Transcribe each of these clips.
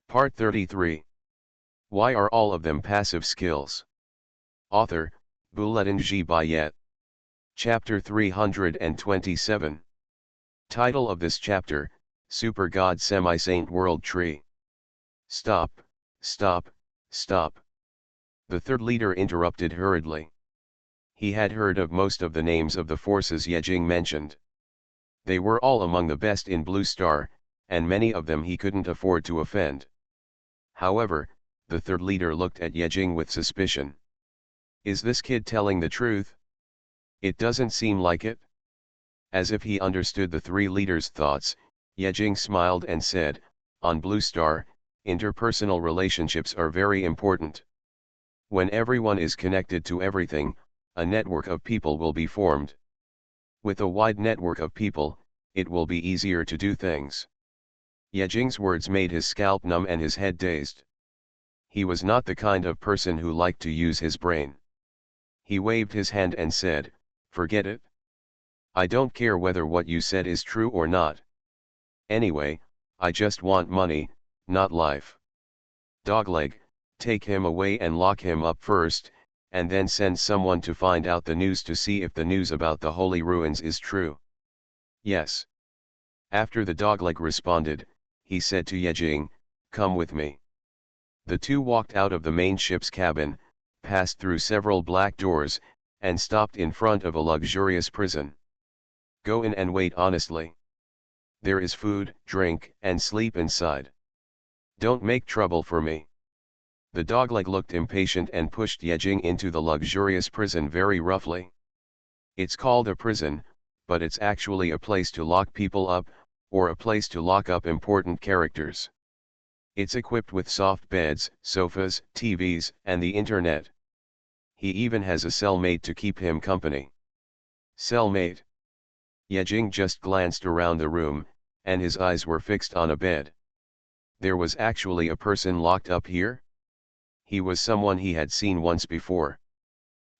Part 33. Why are all of them passive skills? Author, Bulletin G. Bayet. Chapter 327. Title of this chapter, Super God Semi-Saint World Tree. Stop, stop, stop. The third leader interrupted hurriedly. He had heard of most of the names of the forces Yejing mentioned. They were all among the best in Blue Star, and many of them he couldn't afford to offend. However, the third leader looked at Yejing with suspicion. Is this kid telling the truth? It doesn't seem like it. As if he understood the three leaders' thoughts, Yejing smiled and said, on Blue Star, interpersonal relationships are very important. When everyone is connected to everything, a network of people will be formed. With a wide network of people, it will be easier to do things. Yejing's words made his scalp numb and his head dazed. He was not the kind of person who liked to use his brain. He waved his hand and said, forget it. I don't care whether what you said is true or not. Anyway, I just want money, not life. Dogleg, take him away and lock him up first, and then send someone to find out the news to see if the news about the holy ruins is true. Yes. After the dogleg responded, he said to Yejing, come with me. The two walked out of the main ship's cabin, passed through several black doors, and stopped in front of a luxurious prison. Go in and wait honestly. There is food, drink, and sleep inside. Don't make trouble for me. The dogleg looked impatient and pushed Yejing into the luxurious prison very roughly. It's called a prison, but it's actually a place to lock people up, or a place to lock up important characters. It's equipped with soft beds, sofas, TVs, and the internet. He even has a cellmate to keep him company. Cellmate? Yejing just glanced around the room, and his eyes were fixed on a bed. There was actually a person locked up here? He was someone he had seen once before.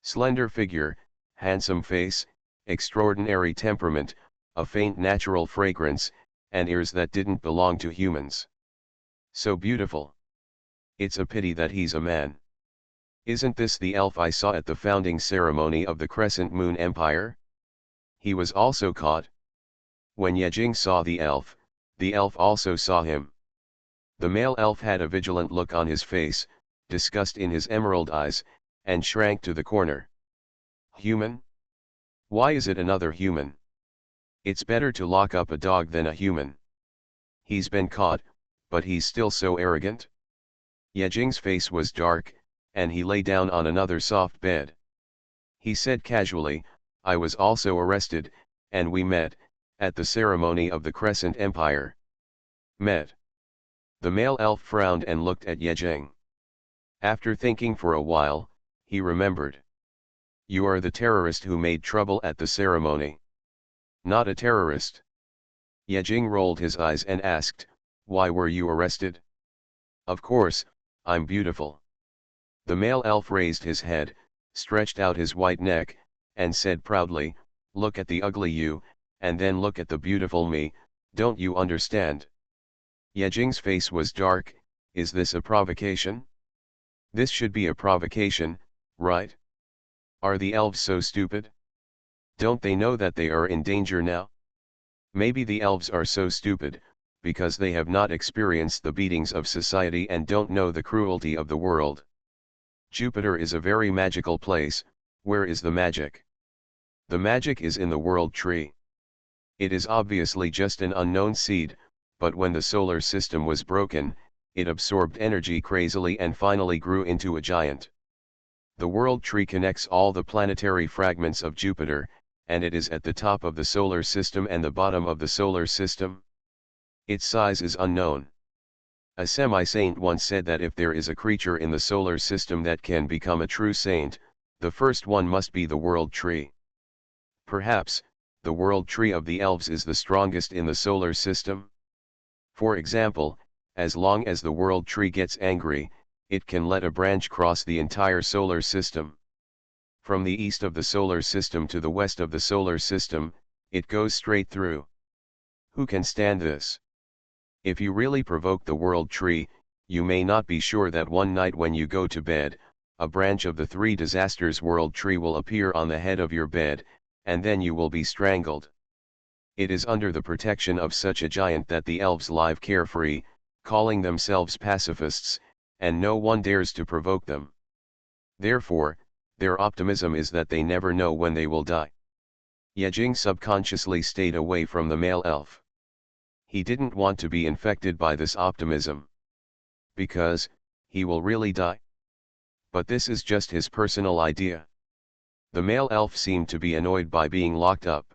Slender figure, handsome face, extraordinary temperament, a faint natural fragrance, and ears that didn't belong to humans. So beautiful. It's a pity that he's a man. Isn't this the elf I saw at the founding ceremony of the Crescent Moon Empire? He was also caught. When Yejing saw the elf also saw him. The male elf had a vigilant look on his face, disgust in his emerald eyes, and shrank to the corner. Human? Why is it another human? It's better to lock up a dog than a human. He's been caught, but he's still so arrogant. Yejing's face was dark, and he lay down on another soft bed. He said casually, I was also arrested, and we met, at the ceremony of the Crescent Empire. Met. The male elf frowned and looked at Yejing. After thinking for a while, he remembered. You are the terrorist who made trouble at the ceremony. Not a terrorist. Yejing rolled his eyes and asked, why were you arrested? Of course, I'm beautiful. The male elf raised his head, stretched out his white neck, and said proudly, look at the ugly you, and then look at the beautiful me, don't you understand? Yejing's face was dark. Is this a provocation? This should be a provocation, right? Are the elves so stupid? Don't they know that they are in danger now? Maybe the elves are so stupid, because they have not experienced the beatings of society and don't know the cruelty of the world. Jupiter is a very magical place. Where is the magic? The magic is in the world tree. It is obviously just an unknown seed, but when the solar system was broken, it absorbed energy crazily and finally grew into a giant. The world tree connects all the planetary fragments of Jupiter, and it is at the top of the solar system and the bottom of the solar system. Its size is unknown. A semi-saint once said that if there is a creature in the solar system that can become a true saint, the first one must be the world tree. Perhaps, the world tree of the elves is the strongest in the solar system. For example, as long as the world tree gets angry, it can let a branch cross the entire solar system. From the east of the solar system to the west of the solar system, it goes straight through. Who can stand this? If you really provoke the world tree, You may not be sure that one night when you go to bed, a branch of the Three Disasters World Tree will appear on the head of your bed, and then you will be strangled. It is under the protection of such a giant that the elves live carefree, calling themselves pacifists, and no one dares to provoke them. Therefore, their optimism is that they never know when they will die. Yejing subconsciously stayed away from the male elf. He didn't want to be infected by this optimism. Because, he will really die. But this is just his personal idea. The male elf seemed to be annoyed by being locked up.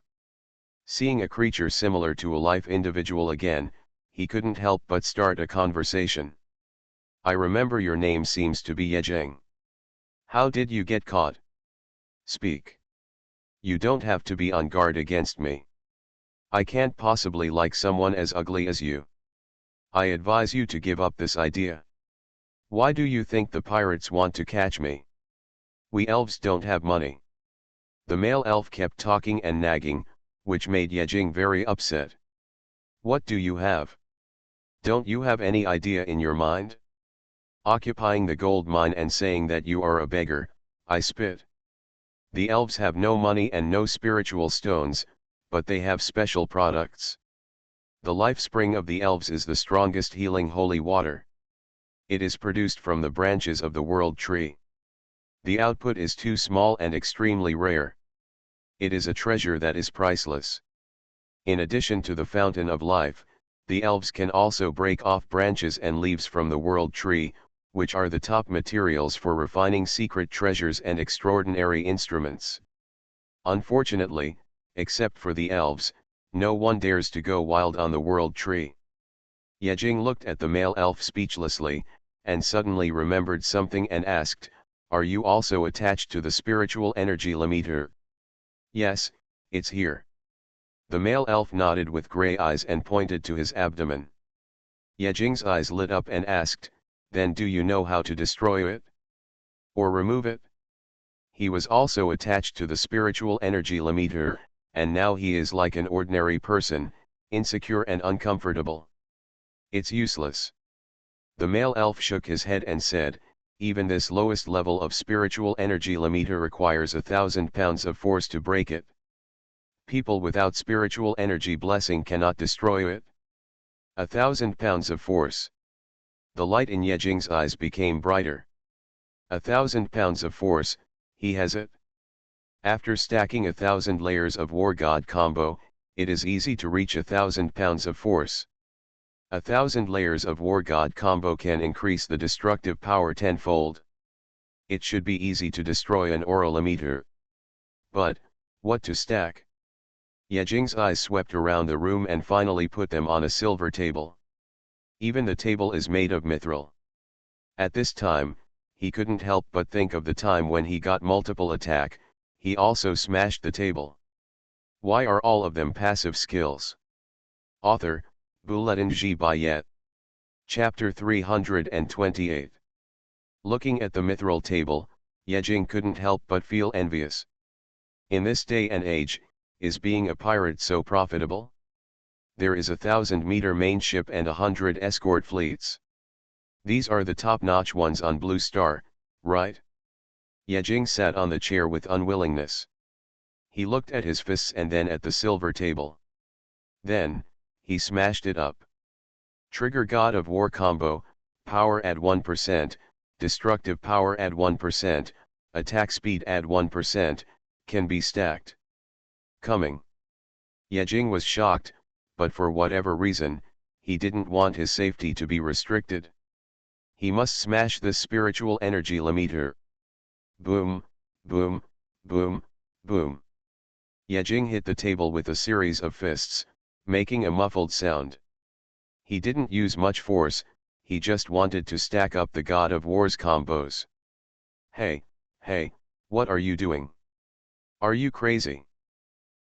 Seeing a creature similar to a life individual again, he couldn't help but start a conversation. I remember your name seems to be Yejing. How did you get caught? Speak. You don't have to be on guard against me. I can't possibly like someone as ugly as you. I advise you to give up this idea. Why do you think the pirates want to catch me? We elves don't have money. The male elf kept talking and nagging, which made Yejing very upset. What do you have? Don't you have any idea in your mind? Occupying the gold mine and saying that you are a beggar, I spit. The elves have no money and no spiritual stones, but they have special products. The life spring of the elves is the strongest healing holy water. It is produced from the branches of the world tree. The output is too small and extremely rare. It is a treasure that is priceless. In addition to the fountain of life, the elves can also break off branches and leaves from the world tree, which are the top materials for refining secret treasures and extraordinary instruments. Unfortunately, except for the elves, no one dares to go wild on the world tree. Yejing looked at the male elf speechlessly, and suddenly remembered something and asked, "Are you also attached to the spiritual energy limiter?" "Yes, it's here." The male elf nodded with gray eyes and pointed to his abdomen. Yejing's eyes lit up and asked, "Then do you know how to destroy it? Or remove it?" He was also attached to the spiritual energy limiter, and now he is like an ordinary person, insecure and uncomfortable. It's useless. The male elf shook his head and said, "Even this lowest level of spiritual energy limiter requires 1,000 pounds of force to break it. People without spiritual energy blessing cannot destroy it. 1,000 pounds of force." The light in Yejing's eyes became brighter. 1,000 pounds of force, he has it. After stacking 1,000 layers of War God combo, it is easy to reach 1,000 pounds of force. 1,000 layers of War God combo can increase the destructive power tenfold. It should be easy to destroy an aura limiter. But, what to stack? Yejing's eyes swept around the room and finally put them on a silver table. Even the table is made of mithril. At this time, he couldn't help but think of the time when he got multiple attack. He also smashed the table. Why are all of them passive skills? Author, Bulletin G. Bayet. Chapter 328. Looking at the mithril table, Yejing couldn't help but feel envious. In this day and age, is being a pirate so profitable? There is a 1,000-meter main ship and 100 escort fleets. These are the top-notch ones on Blue Star, right? Yejing sat on the chair with unwillingness. He looked at his fists and then at the silver table. Then, he smashed it up. Trigger God of War combo, power add 1%, destructive power add 1%, attack speed add 1%, can be stacked. Coming. Yejing was shocked, but for whatever reason, he didn't want his safety to be restricted. He must smash this spiritual energy limiter. Boom, boom, boom, boom. Yejing hit the table with a series of fists, making a muffled sound. He didn't use much force, he just wanted to stack up the God of War's combos. Hey, what are you doing? Are you crazy?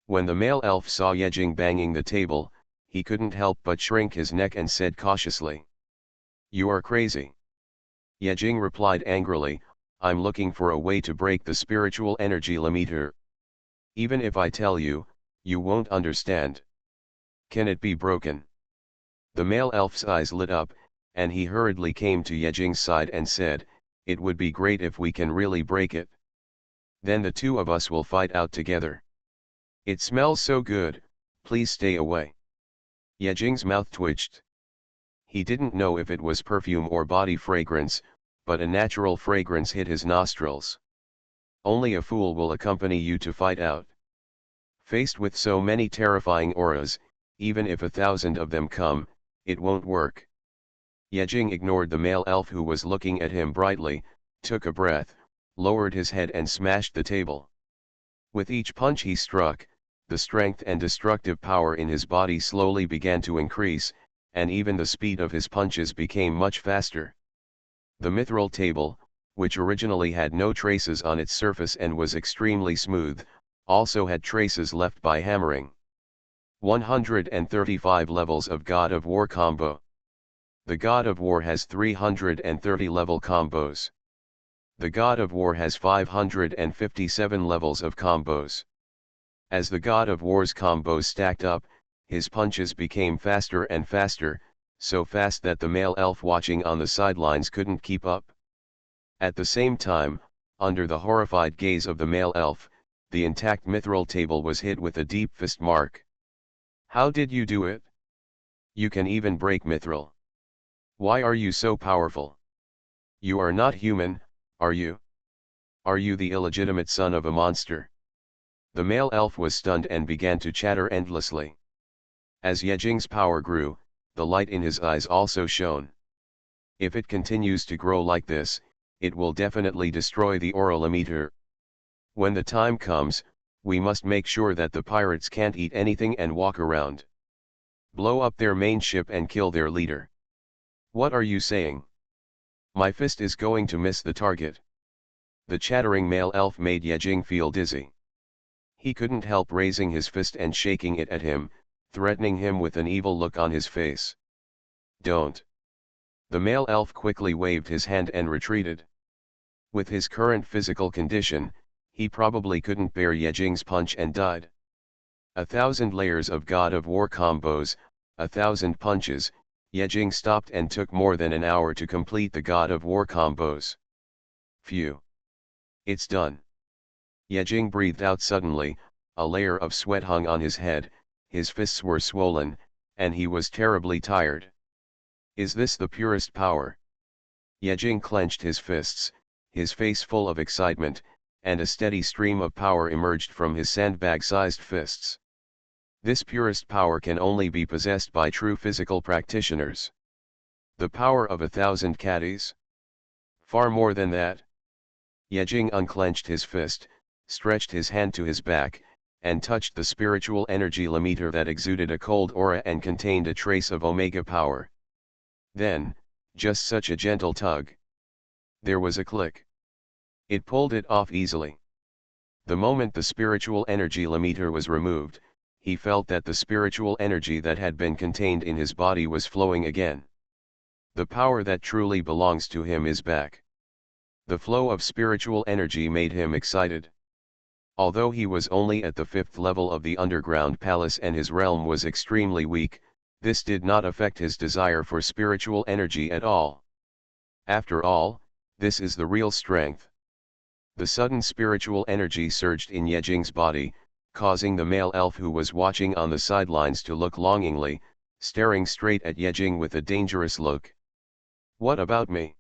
When the male elf saw Yejing banging the table, he couldn't help but shrink his neck and said cautiously, "You are crazy." Yejing replied angrily, "I'm looking for a way to break the spiritual energy limiter. Even if I tell you, you won't understand. Can it be broken?" The male elf's eyes lit up, and he hurriedly came to Yejing's side and said, "It would be great if we can really break it. Then the two of us will fight out together. It smells so good, please stay away." Yejing's mouth twitched. He didn't know if it was perfume or body fragrance, but a natural fragrance hit his nostrils. Only a fool will accompany you to fight out. Faced with so many terrifying auras, even if 1,000 of them come, it won't work. Yejing ignored the male elf who was looking at him brightly, took a breath, lowered his head and smashed the table. With each punch he struck, the strength and destructive power in his body slowly began to increase, and even the speed of his punches became much faster. The mithril table, which originally had no traces on its surface and was extremely smooth, also had traces left by hammering. 135 levels of God of War combo. The God of War has 330 level combos. The God of War has 557 levels of combos. As the God of War's combos stacked up, his punches became faster and faster, so fast that the male elf watching on the sidelines couldn't keep up. At the same time, under the horrified gaze of the male elf, the intact mithril table was hit with a deep fist mark. "How did you do it? You can even break mithril. Why are you so powerful? You are not human, are you? Are you the illegitimate son of a monster?" The male elf was stunned and began to chatter endlessly. As Yejing's power grew, the light in his eyes also shone. If it continues to grow like this, it will definitely destroy the orallometer. When the time comes, we must make sure that the pirates can't eat anything and walk around. Blow up their main ship and kill their leader. What are you saying? My fist is going to miss the target. The chattering male elf made Yejing feel dizzy. He couldn't help raising his fist and shaking it at him, threatening him with an evil look on his face. "Don't." The male elf quickly waved his hand and retreated. With his current physical condition, he probably couldn't bear Yejing's punch and died. 1,000 layers of God of War combos, 1,000 punches. Yejing stopped and took more than an hour to complete the God of War combos. Phew. It's done. Yejing breathed out suddenly, a layer of sweat hung on his head, his fists were swollen, and he was terribly tired. Is this the purest power? Yejing clenched his fists, his face full of excitement, and a steady stream of power emerged from his sandbag-sized fists. This purest power can only be possessed by true physical practitioners. The power of 1,000 caddies? Far more than that. Yejing unclenched his fist, stretched his hand to his back, and touched the spiritual energy limiter that exuded a cold aura and contained a trace of Omega power. Then, just such a gentle tug. There was a click. It pulled it off easily. The moment the spiritual energy limiter was removed, he felt that the spiritual energy that had been contained in his body was flowing again. The power that truly belongs to him is back. The flow of spiritual energy made him excited. Although he was only at the 5th level of the underground palace and his realm was extremely weak, this did not affect his desire for spiritual energy at all. After all, this is the real strength. The sudden spiritual energy surged in Yejing's body, causing the male elf who was watching on the sidelines to look longingly, staring straight at Yejing with a dangerous look. "What about me?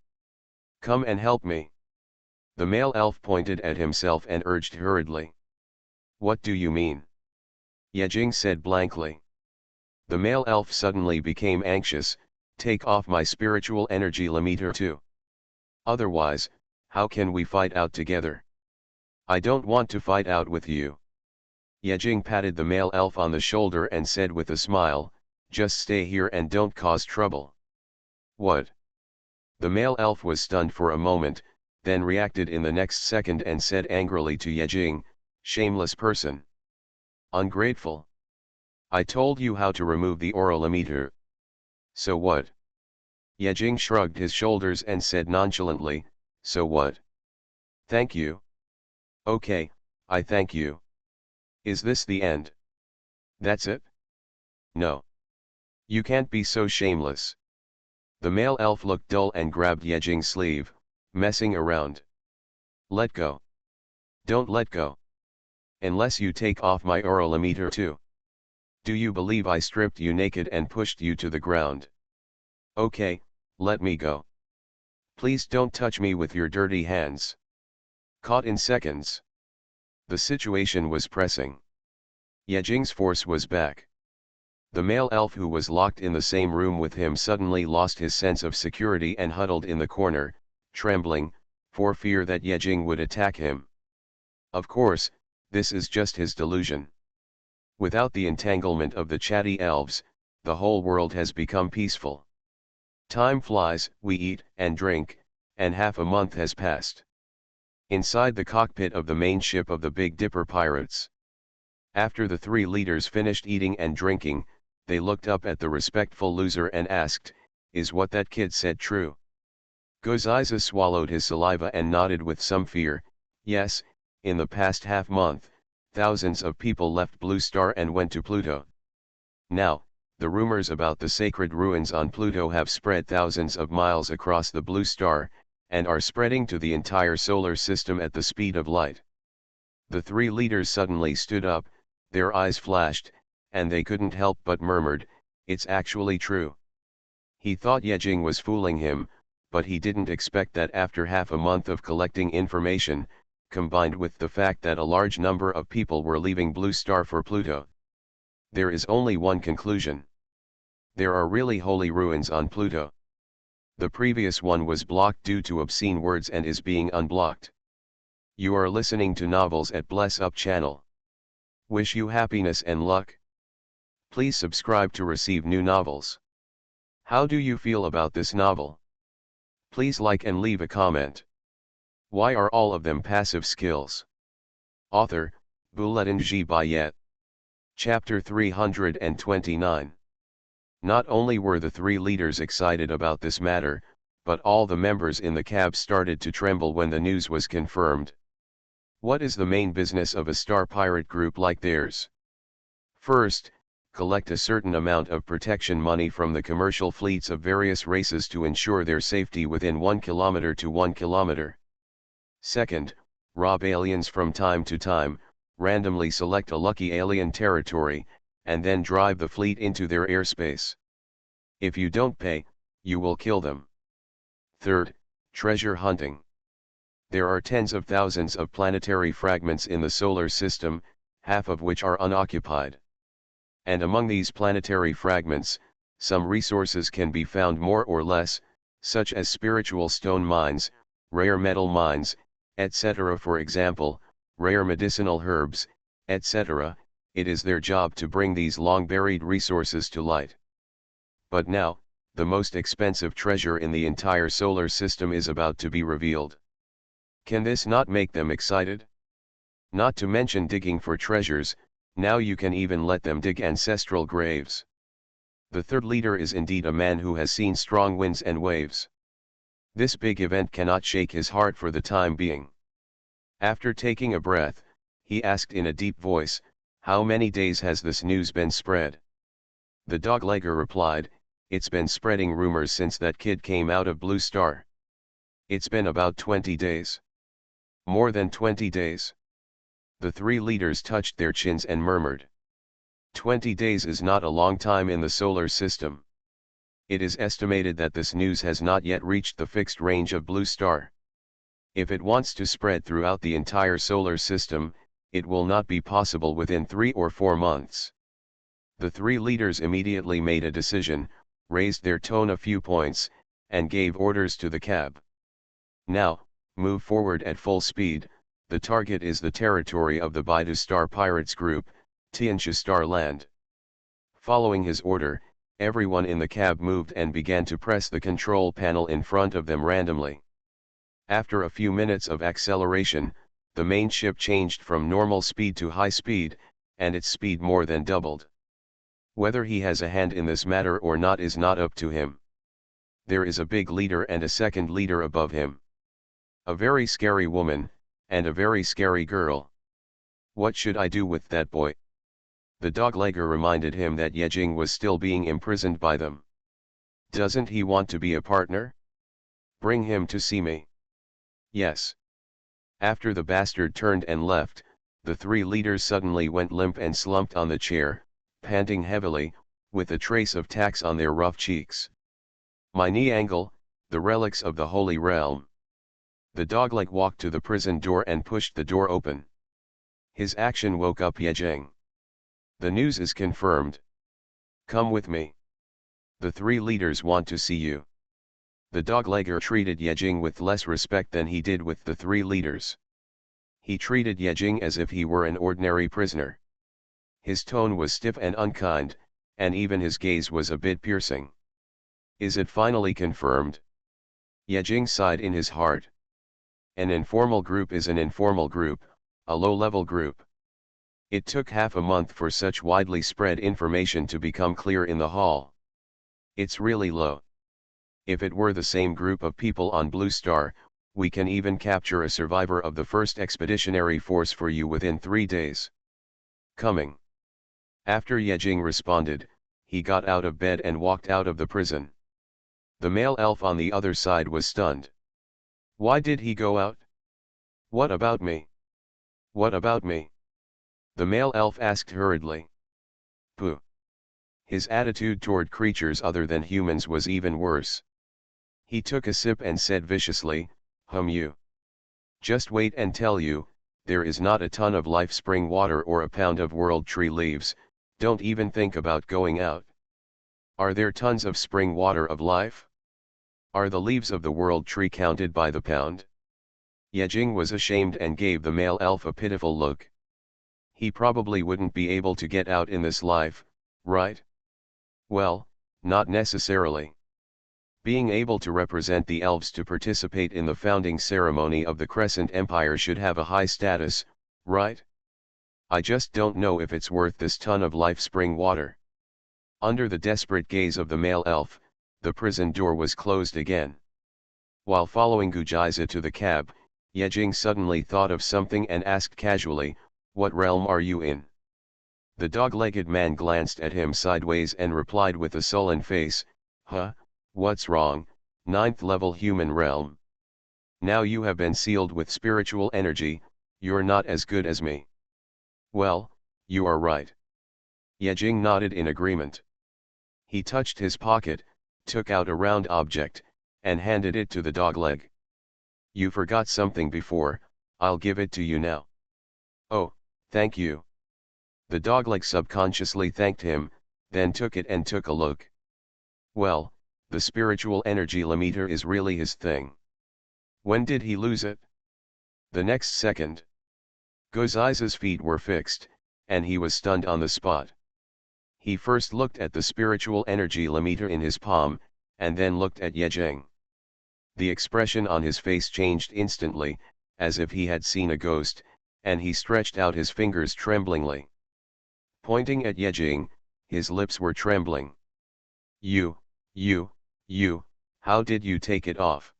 Come and help me." The male elf pointed at himself and urged hurriedly. "What do you mean?" Yejing said blankly. The male elf suddenly became anxious. "Take off my spiritual energy limiter too. Otherwise, how can we fight out together? I don't want to fight out with you." Yejing patted the male elf on the shoulder and said with a smile, "Just stay here and don't cause trouble." "What?" The male elf was stunned for a moment, then reacted in the next second and said angrily to Yejing, "Shameless person. Ungrateful. I told you how to remove the orallometer. So what?" Yejing shrugged his shoulders and said nonchalantly, "So what? Thank you. Okay, I thank you. Is this the end? That's it? No. You can't be so shameless. The male elf looked dull and grabbed Yejing's sleeve, messing around. Let go. Don't let go. Unless you take off my oralometer too. Do you believe I stripped you naked and pushed you to the ground? Okay, let me go. Please don't touch me with your dirty hands. Caught in seconds. The situation was pressing. Yejing's force was back. The male elf who was locked in the same room with him suddenly lost his sense of security and huddled in the corner, trembling, for fear that Yejing would attack him. Of course, this is just his delusion. Without the entanglement of the chatty elves, the whole world has become peaceful. Time flies, we eat and drink, and half a month has passed. Inside the cockpit of the main ship of the Big Dipper pirates. After the three leaders finished eating and drinking, they looked up at the respectful loser and asked, "Is what that kid said true?" Gozaiza swallowed his saliva and nodded with some fear. Yes, in the past half-month, thousands of people left Blue Star and went to Pluto. Now, the rumors about the sacred ruins on Pluto have spread thousands of miles across the Blue Star, and are spreading to the entire solar system at the speed of light. The three leaders suddenly stood up, their eyes flashed, and they couldn't help but murmured, "It's actually true." He thought Yejing was fooling him, but he didn't expect that after half a month of collecting information, combined with the fact that a large number of people were leaving Blue Star for Pluto. There is only one conclusion. There are really holy ruins on Pluto. The previous one was blocked due to obscene words and is being unblocked. You are listening to Novels at Bless Up channel. Wish you happiness and luck. Please subscribe to receive new novels. How do you feel about this novel? Please like and leave a comment. Why are all of them passive skills? Author, Bouletin G. Bayet. Chapter 329. Not only were the three leaders excited about this matter, but all the members in the cab started to tremble when the news was confirmed. What is the main business of a star pirate group like theirs? First, collect a certain amount of protection money from the commercial fleets of various races to ensure their safety within 1 kilometer to 1 kilometer. Second, rob aliens from time to time, randomly select a lucky alien territory, and then drive the fleet into their airspace. If you don't pay, you will kill them. Third, treasure hunting. There are tens of thousands of planetary fragments in the solar system, half of which are unoccupied. And among these planetary fragments, some resources can be found more or less, such as spiritual stone mines, rare metal mines, etc. For example, rare medicinal herbs, etc. It is their job to bring these long-buried resources to light. But now, the most expensive treasure in the entire solar system is about to be revealed. Can this not make them excited? Not to mention digging for treasures, now you can even let them dig ancestral graves. The third leader is indeed a man who has seen strong winds and waves. This big event cannot shake his heart for the time being. After taking a breath, he asked in a deep voice, "How many days has this news been spread?" The doglegger replied, "It's been spreading rumors since that kid came out of Blue Star. It's been about 20 days. More than 20 days. The three leaders touched their chins and murmured. 20 days is not a long time in the solar system. It is estimated that this news has not yet reached the fixed range of Blue Star. If it wants to spread throughout the entire solar system, it will not be possible within 3 or 4 months. The three leaders immediately made a decision, raised their tone a few points, and gave orders to the cab. Now, move forward at full speed. The target is the territory of the Baidu Star Pirates Group, Tianxia Star Land. Following his order, everyone in the cab moved and began to press the control panel in front of them randomly. After a few minutes of acceleration, the main ship changed from normal speed to high speed, and its speed more than doubled. Whether he has a hand in this matter or not is not up to him. There is a big leader and a second leader above him. A very scary woman, and a very scary girl. What should I do with that boy? The doglegger reminded him that Yejing was still being imprisoned by them. Doesn't he want to be a partner? Bring him to see me. Yes. After the bastard turned and left, the three leaders suddenly went limp and slumped on the chair, panting heavily, with a trace of tax on their rough cheeks. My knee angle, the relics of the Holy Realm. The dogleg walked to the prison door and pushed the door open. His action woke up Yejing. The news is confirmed. Come with me. The three leaders want to see you. The doglegger treated Yejing with less respect than he did with the three leaders. He treated Yejing as if he were an ordinary prisoner. His tone was stiff and unkind, and even his gaze was a bit piercing. Is it finally confirmed? Yejing sighed in his heart. An informal group is an informal group, a low-level group. It took half a month for such widely spread information to become clear in the hall. It's really low. If it were the same group of people on Blue Star, we can even capture a survivor of the first expeditionary force for you within 3 days. Coming. After Yejing responded, he got out of bed and walked out of the prison. The male elf on the other side was stunned. Why did he go out? What about me? What about me? The male elf asked hurriedly. Pooh. His attitude toward creatures other than humans was even worse. He took a sip and said viciously, you. Just wait and tell you, there is not a ton of life spring water or a pound of world tree leaves, don't even think about going out. Are there tons of spring water of life? Are the leaves of the world tree counted by the pound? Yejing was ashamed and gave the male elf a pitiful look. He probably wouldn't be able to get out in this life, right? Well, not necessarily. Being able to represent the elves to participate in the founding ceremony of the Crescent Empire should have a high status, right? I just don't know if it's worth this ton of life spring water. Under the desperate gaze of the male elf, the prison door was closed again. While following Gujiza to the cab, Yejing suddenly thought of something and asked casually, what realm are you in? The dog-legged man glanced at him sideways and replied with a sullen face, what's wrong, 9th level human realm. Now you have been sealed with spiritual energy, you're not as good as me. Well, you are right. Yejing nodded in agreement. He touched his pocket, took out a round object, and handed it to the dogleg. You forgot something before, I'll give it to you now. Oh, thank you. The dogleg subconsciously thanked him, then took it and took a look. Well, the spiritual energy limiter is really his thing. When did he lose it? The next second. Gujiza's feet were fixed, and he was stunned on the spot. He first looked at the spiritual energy limiter in his palm, and then looked at Yejing. The expression on his face changed instantly, as if he had seen a ghost, and he stretched out his fingers tremblingly. Pointing at Yejing, his lips were trembling. You, how did you take it off?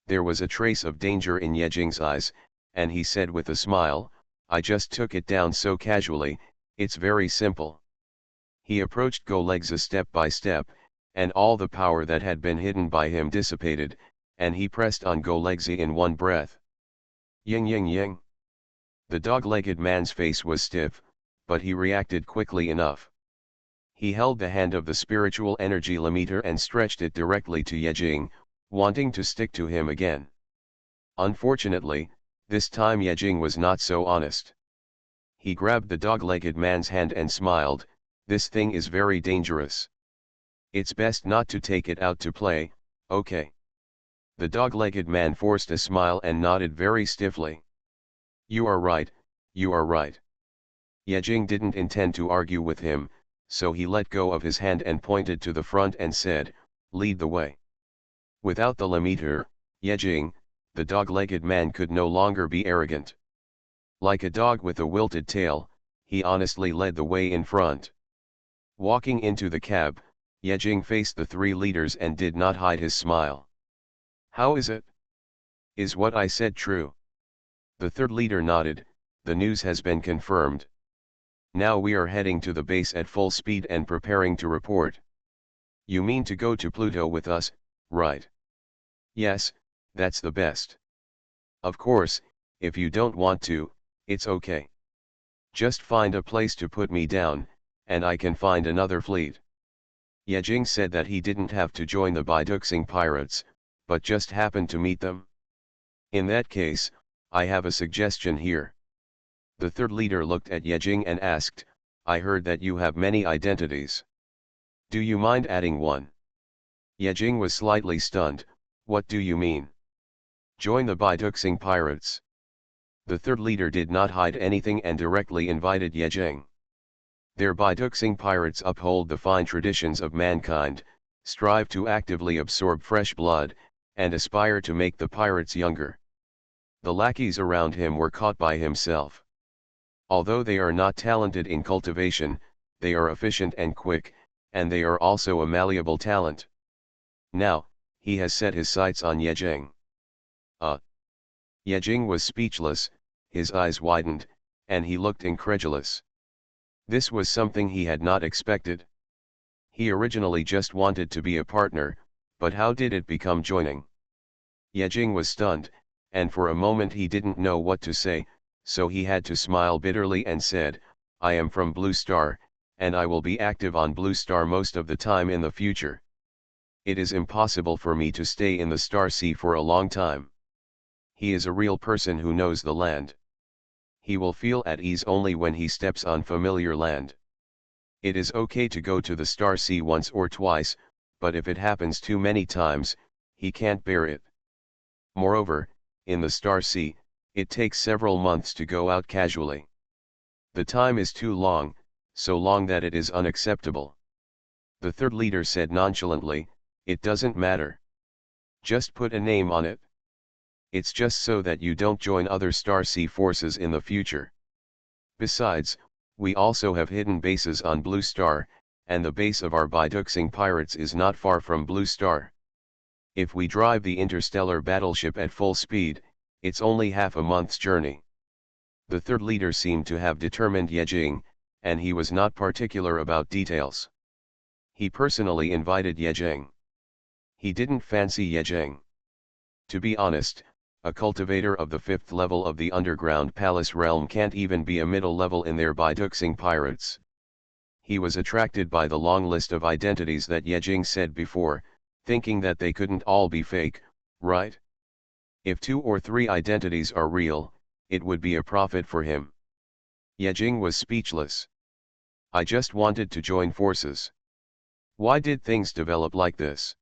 There was a trace of danger in Yejing's eyes, and he said with a smile, I just took it down so casually, it's very simple. He approached Golegza step by step, and all the power that had been hidden by him dissipated, and he pressed on Golegza in one breath. Ying ying ying. The dog-legged man's face was stiff, but he reacted quickly enough. He held the hand of the spiritual energy limiter and stretched it directly to Yejing, wanting to stick to him again. Unfortunately, this time Yejing was not so honest. He grabbed the dog-legged man's hand and smiled, this thing is very dangerous. It's best not to take it out to play, okay? The dog-legged man forced a smile and nodded very stiffly. You are right, you are right. Yejing didn't intend to argue with him, so he let go of his hand and pointed to the front and said, lead the way. Without the limiter, Yejing, the dog-legged man could no longer be arrogant. Like a dog with a wilted tail, he honestly led the way in front. Walking into the cab, Yejing faced the three leaders and did not hide his smile. How is it? Is what I said true? The third leader nodded, the news has been confirmed. Now we are heading to the base at full speed and preparing to report. You mean to go to Pluto with us, right? Yes, that's the best. Of course, if you don't want to, it's okay. Just find a place to put me down, and I can find another fleet. Yejing said that he didn't have to join the Baiduxing pirates, but just happened to meet them. In that case, I have a suggestion here. The third leader looked at Yejing and asked, I heard that you have many identities. Do you mind adding one? Yejing was slightly stunned. What do you mean? Join the Baiduxing pirates. The third leader did not hide anything and directly invited Yejing. Their Baiduxing pirates uphold the fine traditions of mankind, strive to actively absorb fresh blood, and aspire to make the pirates younger. The lackeys around him were caught by himself. Although they are not talented in cultivation, they are efficient and quick, and they are also a malleable talent. Now, he has set his sights on Yejing. Yejing was speechless, his eyes widened, and he looked incredulous. This was something he had not expected. He originally just wanted to be a partner, but how did it become joining? Yejing was stunned, and for a moment he didn't know what to say, so he had to smile bitterly and said, I am from Blue Star, and I will be active on Blue Star most of the time in the future. It is impossible for me to stay in the Star Sea for a long time. He is a real person who knows the land. He will feel at ease only when he steps on familiar land. It is okay to go to the Star Sea once or twice, but if it happens too many times, he can't bear it. Moreover, in the Star Sea, it takes several months to go out casually. The time is too long, so long that it is unacceptable. The third leader said nonchalantly, it doesn't matter. Just put a name on it. It's just so that you don't join other Star Sea forces in the future. Besides, we also have hidden bases on Blue Star, and the base of our Baiduxing pirates is not far from Blue Star. If we drive the interstellar battleship at full speed, it's only half a month's journey. The third leader seemed to have determined Yejing, and he was not particular about details. He personally invited Yejing. He didn't fancy Yejing. To be honest, a cultivator of the 5th level of the underground palace realm can't even be a middle level in their Baiduxing pirates. He was attracted by the long list of identities that Yejing said before, thinking that they couldn't all be fake, right? If 2 or 3 identities are real, it would be a profit for him. Yejing was speechless. I just wanted to join forces. Why did things develop like this?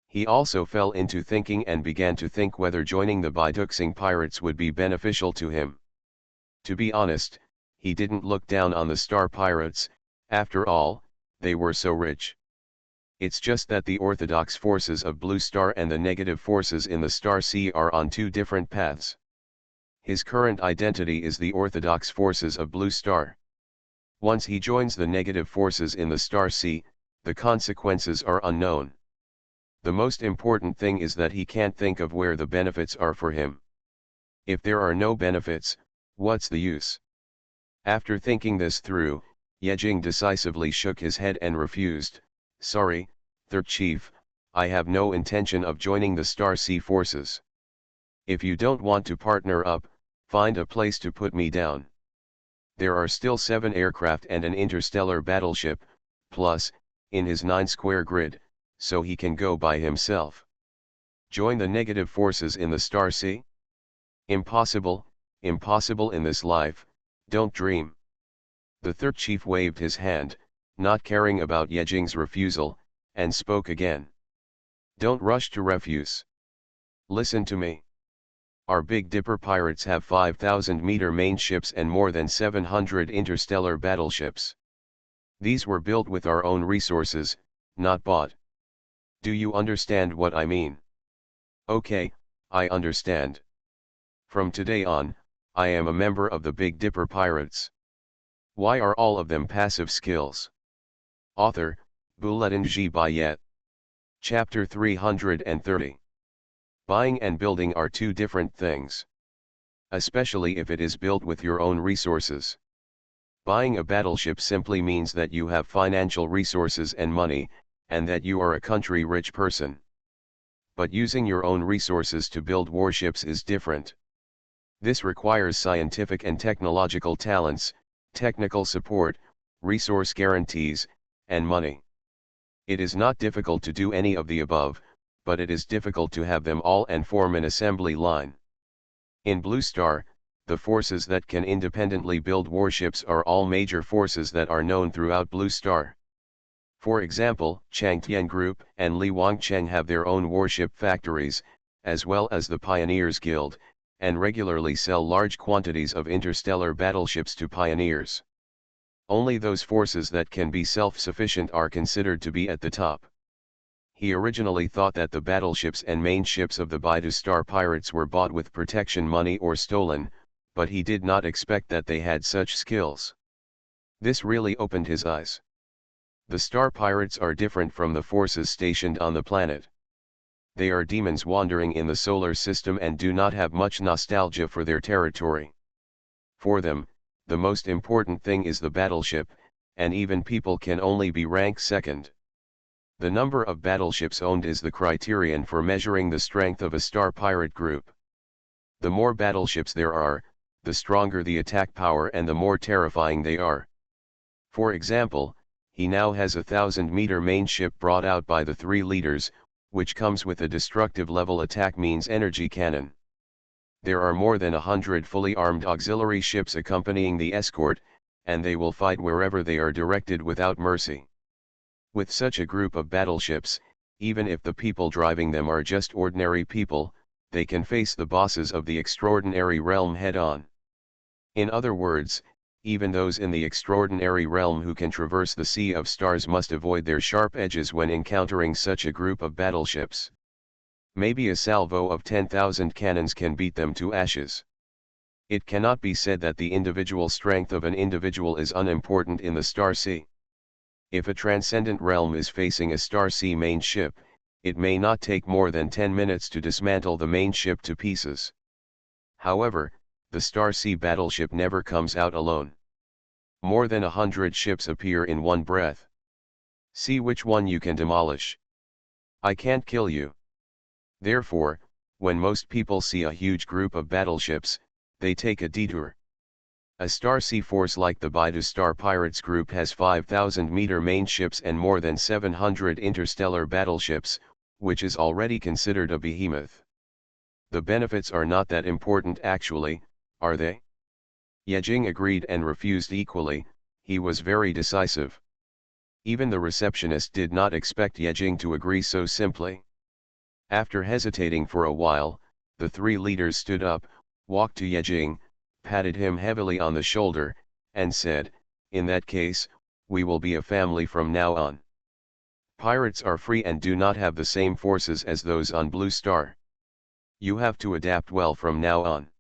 He also fell into thinking and began to think whether joining the Baiduxing pirates would be beneficial to him. To be honest, he didn't look down on the Star Pirates, after all, they were so rich. It's just that the orthodox forces of Blue Star and the negative forces in the Star Sea are on 2 different paths. His current identity is the orthodox forces of Blue Star. Once he joins the negative forces in the Star Sea, the consequences are unknown. The most important thing is that he can't think of where the benefits are for him. If there are no benefits, what's the use? After thinking this through, Yejing decisively shook his head and refused. Sorry, Third Chief, I have no intention of joining the Star Sea forces. If you don't want to partner up, find a place to put me down. There are still 7 aircraft and an interstellar battleship, plus, in his 9-square grid, so he can go by himself. Join the negative forces in the Star Sea? Impossible, impossible in this life, don't dream. The third chief waved his hand, not caring about Yejing's refusal, and spoke again. Don't rush to refuse. Listen to me. Our Big Dipper pirates have 5,000-meter main ships and more than 700 interstellar battleships. These were built with our own resources, not bought. Do you understand what I mean? Okay, I understand. From today on, I am a member of the Big Dipper Pirates. Why are all of them passive skills? Author, Bulletin G. Bayet. Chapter 330. Buying and building are 2 different things. Especially if it is built with your own resources. Buying a battleship simply means that you have financial resources and money, and that you are a country-rich person. But using your own resources to build warships is different. This requires scientific and technological talents, technical support, resource guarantees, and money. It is not difficult to do any of the above, but it is difficult to have them all and form an assembly line. In Blue Star, the forces that can independently build warships are all major forces that are known throughout Blue Star. For example, Changtian Group and Li Wangcheng have their own warship factories, as well as the Pioneers Guild, and regularly sell large quantities of interstellar battleships to pioneers. Only those forces that can be self-sufficient are considered to be at the top. He originally thought that the battleships and main ships of the Baidu Star pirates were bought with protection money or stolen, but he did not expect that they had such skills. This really opened his eyes. The Star Pirates are different from the forces stationed on the planet. They are demons wandering in the solar system and do not have much nostalgia for their territory. For them, the most important thing is the battleship, and even people can only be rank second. The number of battleships owned is the criterion for measuring the strength of a Star Pirate group. The more battleships there are, the stronger the attack power and the more terrifying they are. For example, he now has a 1,000-meter main ship brought out by the 3 leaders, which comes with a destructive level attack means energy cannon. There are more than 100 fully armed auxiliary ships accompanying the escort, and they will fight wherever they are directed without mercy. With such a group of battleships, even if the people driving them are just ordinary people, they can face the bosses of the extraordinary realm head-on. In other words, even those in the extraordinary realm who can traverse the sea of stars must avoid their sharp edges when encountering such a group of battleships. Maybe a salvo of 10,000 cannons can beat them to ashes. It cannot be said that the individual strength of an individual is unimportant in the Star Sea. If a transcendent realm is facing a Star Sea main ship, it may not take more than 10 minutes to dismantle the main ship to pieces. However, the Star Sea battleship never comes out alone. More than 100 ships appear in one breath. See which one you can demolish. I can't kill you. Therefore, when most people see a huge group of battleships, they take a detour. A Star Sea force like the Baidu Star Pirates group has 5,000-meter main ships and more than 700 interstellar battleships, which is already considered a behemoth. The benefits are not that important actually, are they? Ye Jing agreed and refused equally. He was very decisive. Even the receptionist did not expect Ye Jing to agree so simply. After hesitating for a while, the 3 leaders stood up, walked to Ye Jing, patted him heavily on the shoulder, and said, "In that case, we will be a family from now on. Pirates are free and do not have the same forces as those on Blue Star. You have to adapt well from now on."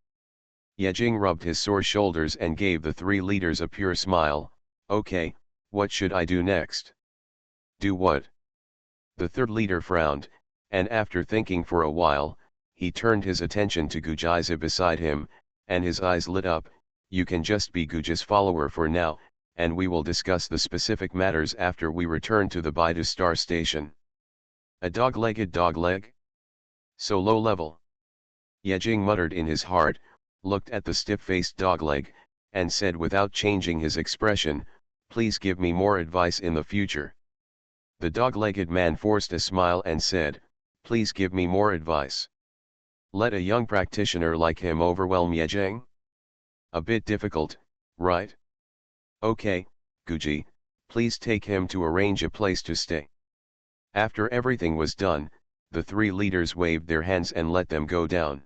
Ye Jing rubbed his sore shoulders and gave the 3 leaders a pure smile. "Okay, what should I do next?" "Do what?" The 3rd leader frowned, and after thinking for a while, he turned his attention to Gujaiza beside him, and his eyes lit up. "You can just be Guja's follower for now, and we will discuss the specific matters after we return to the Baidu Star Station." "A dog-legged dogleg? So low level?" Ye Jing muttered in his heart, looked at the stiff-faced dogleg, and said without changing his expression, "Please give me more advice in the future." The dog-legged man forced a smile and said, "Please give me more advice. Let a young practitioner like him overwhelm Ye Jing? A bit difficult, right? Okay, Guji, please take him to arrange a place to stay." After everything was done, the 3 leaders waved their hands and let them go down.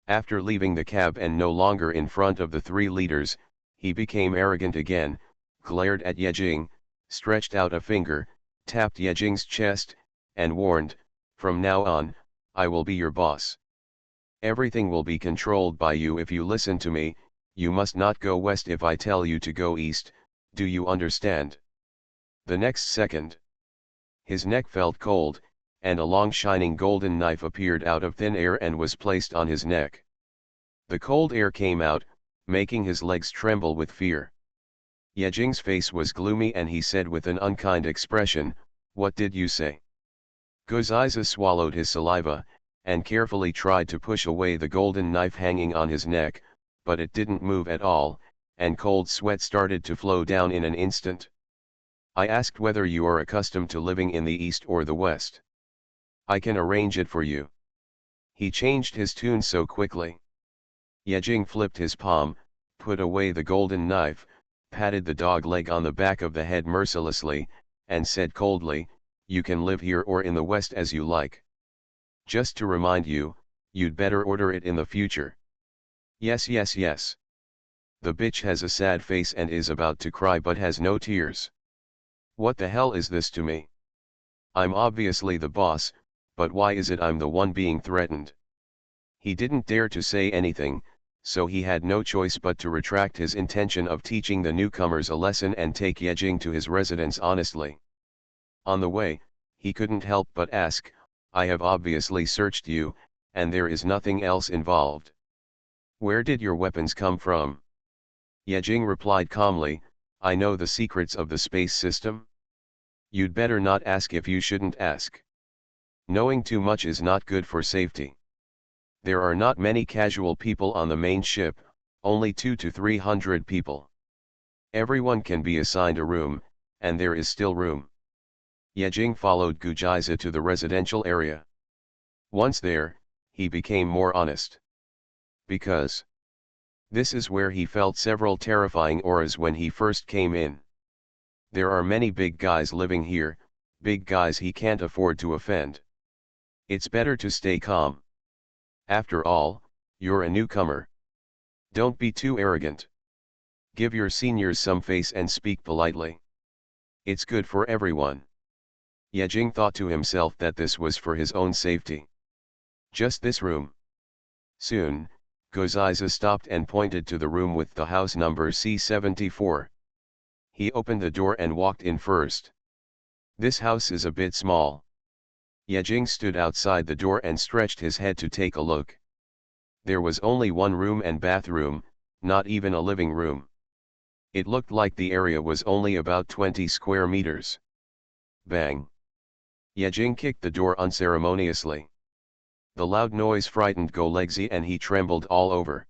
After leaving the cab and no longer in front of the 3 leaders, he became arrogant again, glared at Ye Jing, stretched out a finger, tapped Ye Jing's chest, and warned, "From now on, I will be your boss. Everything will be controlled by you if you listen to me. You must not go west if I tell you to go east, do you understand?" The next second, his neck felt cold, and a long shining golden knife appeared out of thin air and was placed on his neck. The cold air came out, making his legs tremble with fear. Ye Jing's face was gloomy and he said with an unkind expression, What did you say? Gozaiza swallowed his saliva, and carefully tried to push away the golden knife hanging on his neck, but it didn't move at all, and cold sweat started to flow down in an instant. I asked whether you are accustomed to living in the east or the west. I can arrange it for you. He changed his tune so quickly. Yejing flipped his palm, put away the golden knife, patted the dog leg on the back of the head mercilessly, and said coldly, "You can live here or in the west as you like. Just to remind you, you'd better order it in the future." Yes, yes, yes. The bitch has a sad face and is about to cry but has no tears. What the hell is this to me? I'm obviously the boss, but why is it I'm the one being threatened? He didn't dare to say anything, so he had no choice but to retract his intention of teaching the newcomers a lesson and take Yejing to his residence honestly. On the way, he couldn't help but ask, "I have obviously searched you, and there is nothing else involved. Where did your weapons come from?" Yejing replied calmly, "I know the secrets of the space system. You'd better not ask if you shouldn't ask. Knowing too much is not good for safety. There are not many casual people on the main ship, only 200 to 300 people. Everyone can be assigned a room, and there is still room." Yejing followed Gujaiza to the residential area. Once there, he became more honest. Because this is where he felt several terrifying auras when he first came in. There are many big guys living here, big guys he can't afford to offend. It's better to stay calm. After all, you're a newcomer. Don't be too arrogant. Give your seniors some face and speak politely. It's good for everyone. Yejing thought to himself that this was for his own safety. Just this room. Soon, Gozaiza stopped and pointed to the room with the house number C74. He opened the door and walked in first. This house is a bit small. Yejing stood outside the door and stretched his head to take a look. There was only one room and bathroom, not even a living room. It looked like the area was only about 20 square meters. Bang! Yejing kicked the door unceremoniously. The loud noise frightened Golexi and he trembled all over.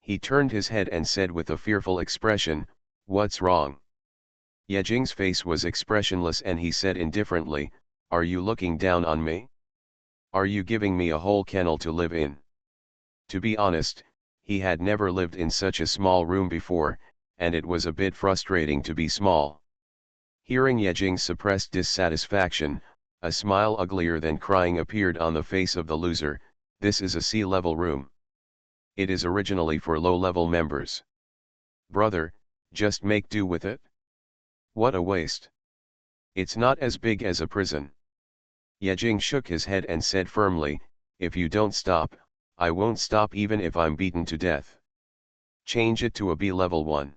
He turned his head and said with a fearful expression, "What's wrong?" Yejing's face was expressionless and he said indifferently, "Are you looking down on me? Are you giving me a whole kennel to live in?" To be honest, he had never lived in such a small room before, and it was a bit frustrating to be small. Hearing Yejing's suppressed dissatisfaction, a smile uglier than crying appeared on the face of the loser. "This is a sea-level room. It is originally for low-level members. Brother, just make do with it. What a waste. It's not as big as a prison." Yejing shook his head and said firmly, "If you don't stop, I won't stop even if I'm beaten to death. Change it to a B-level one."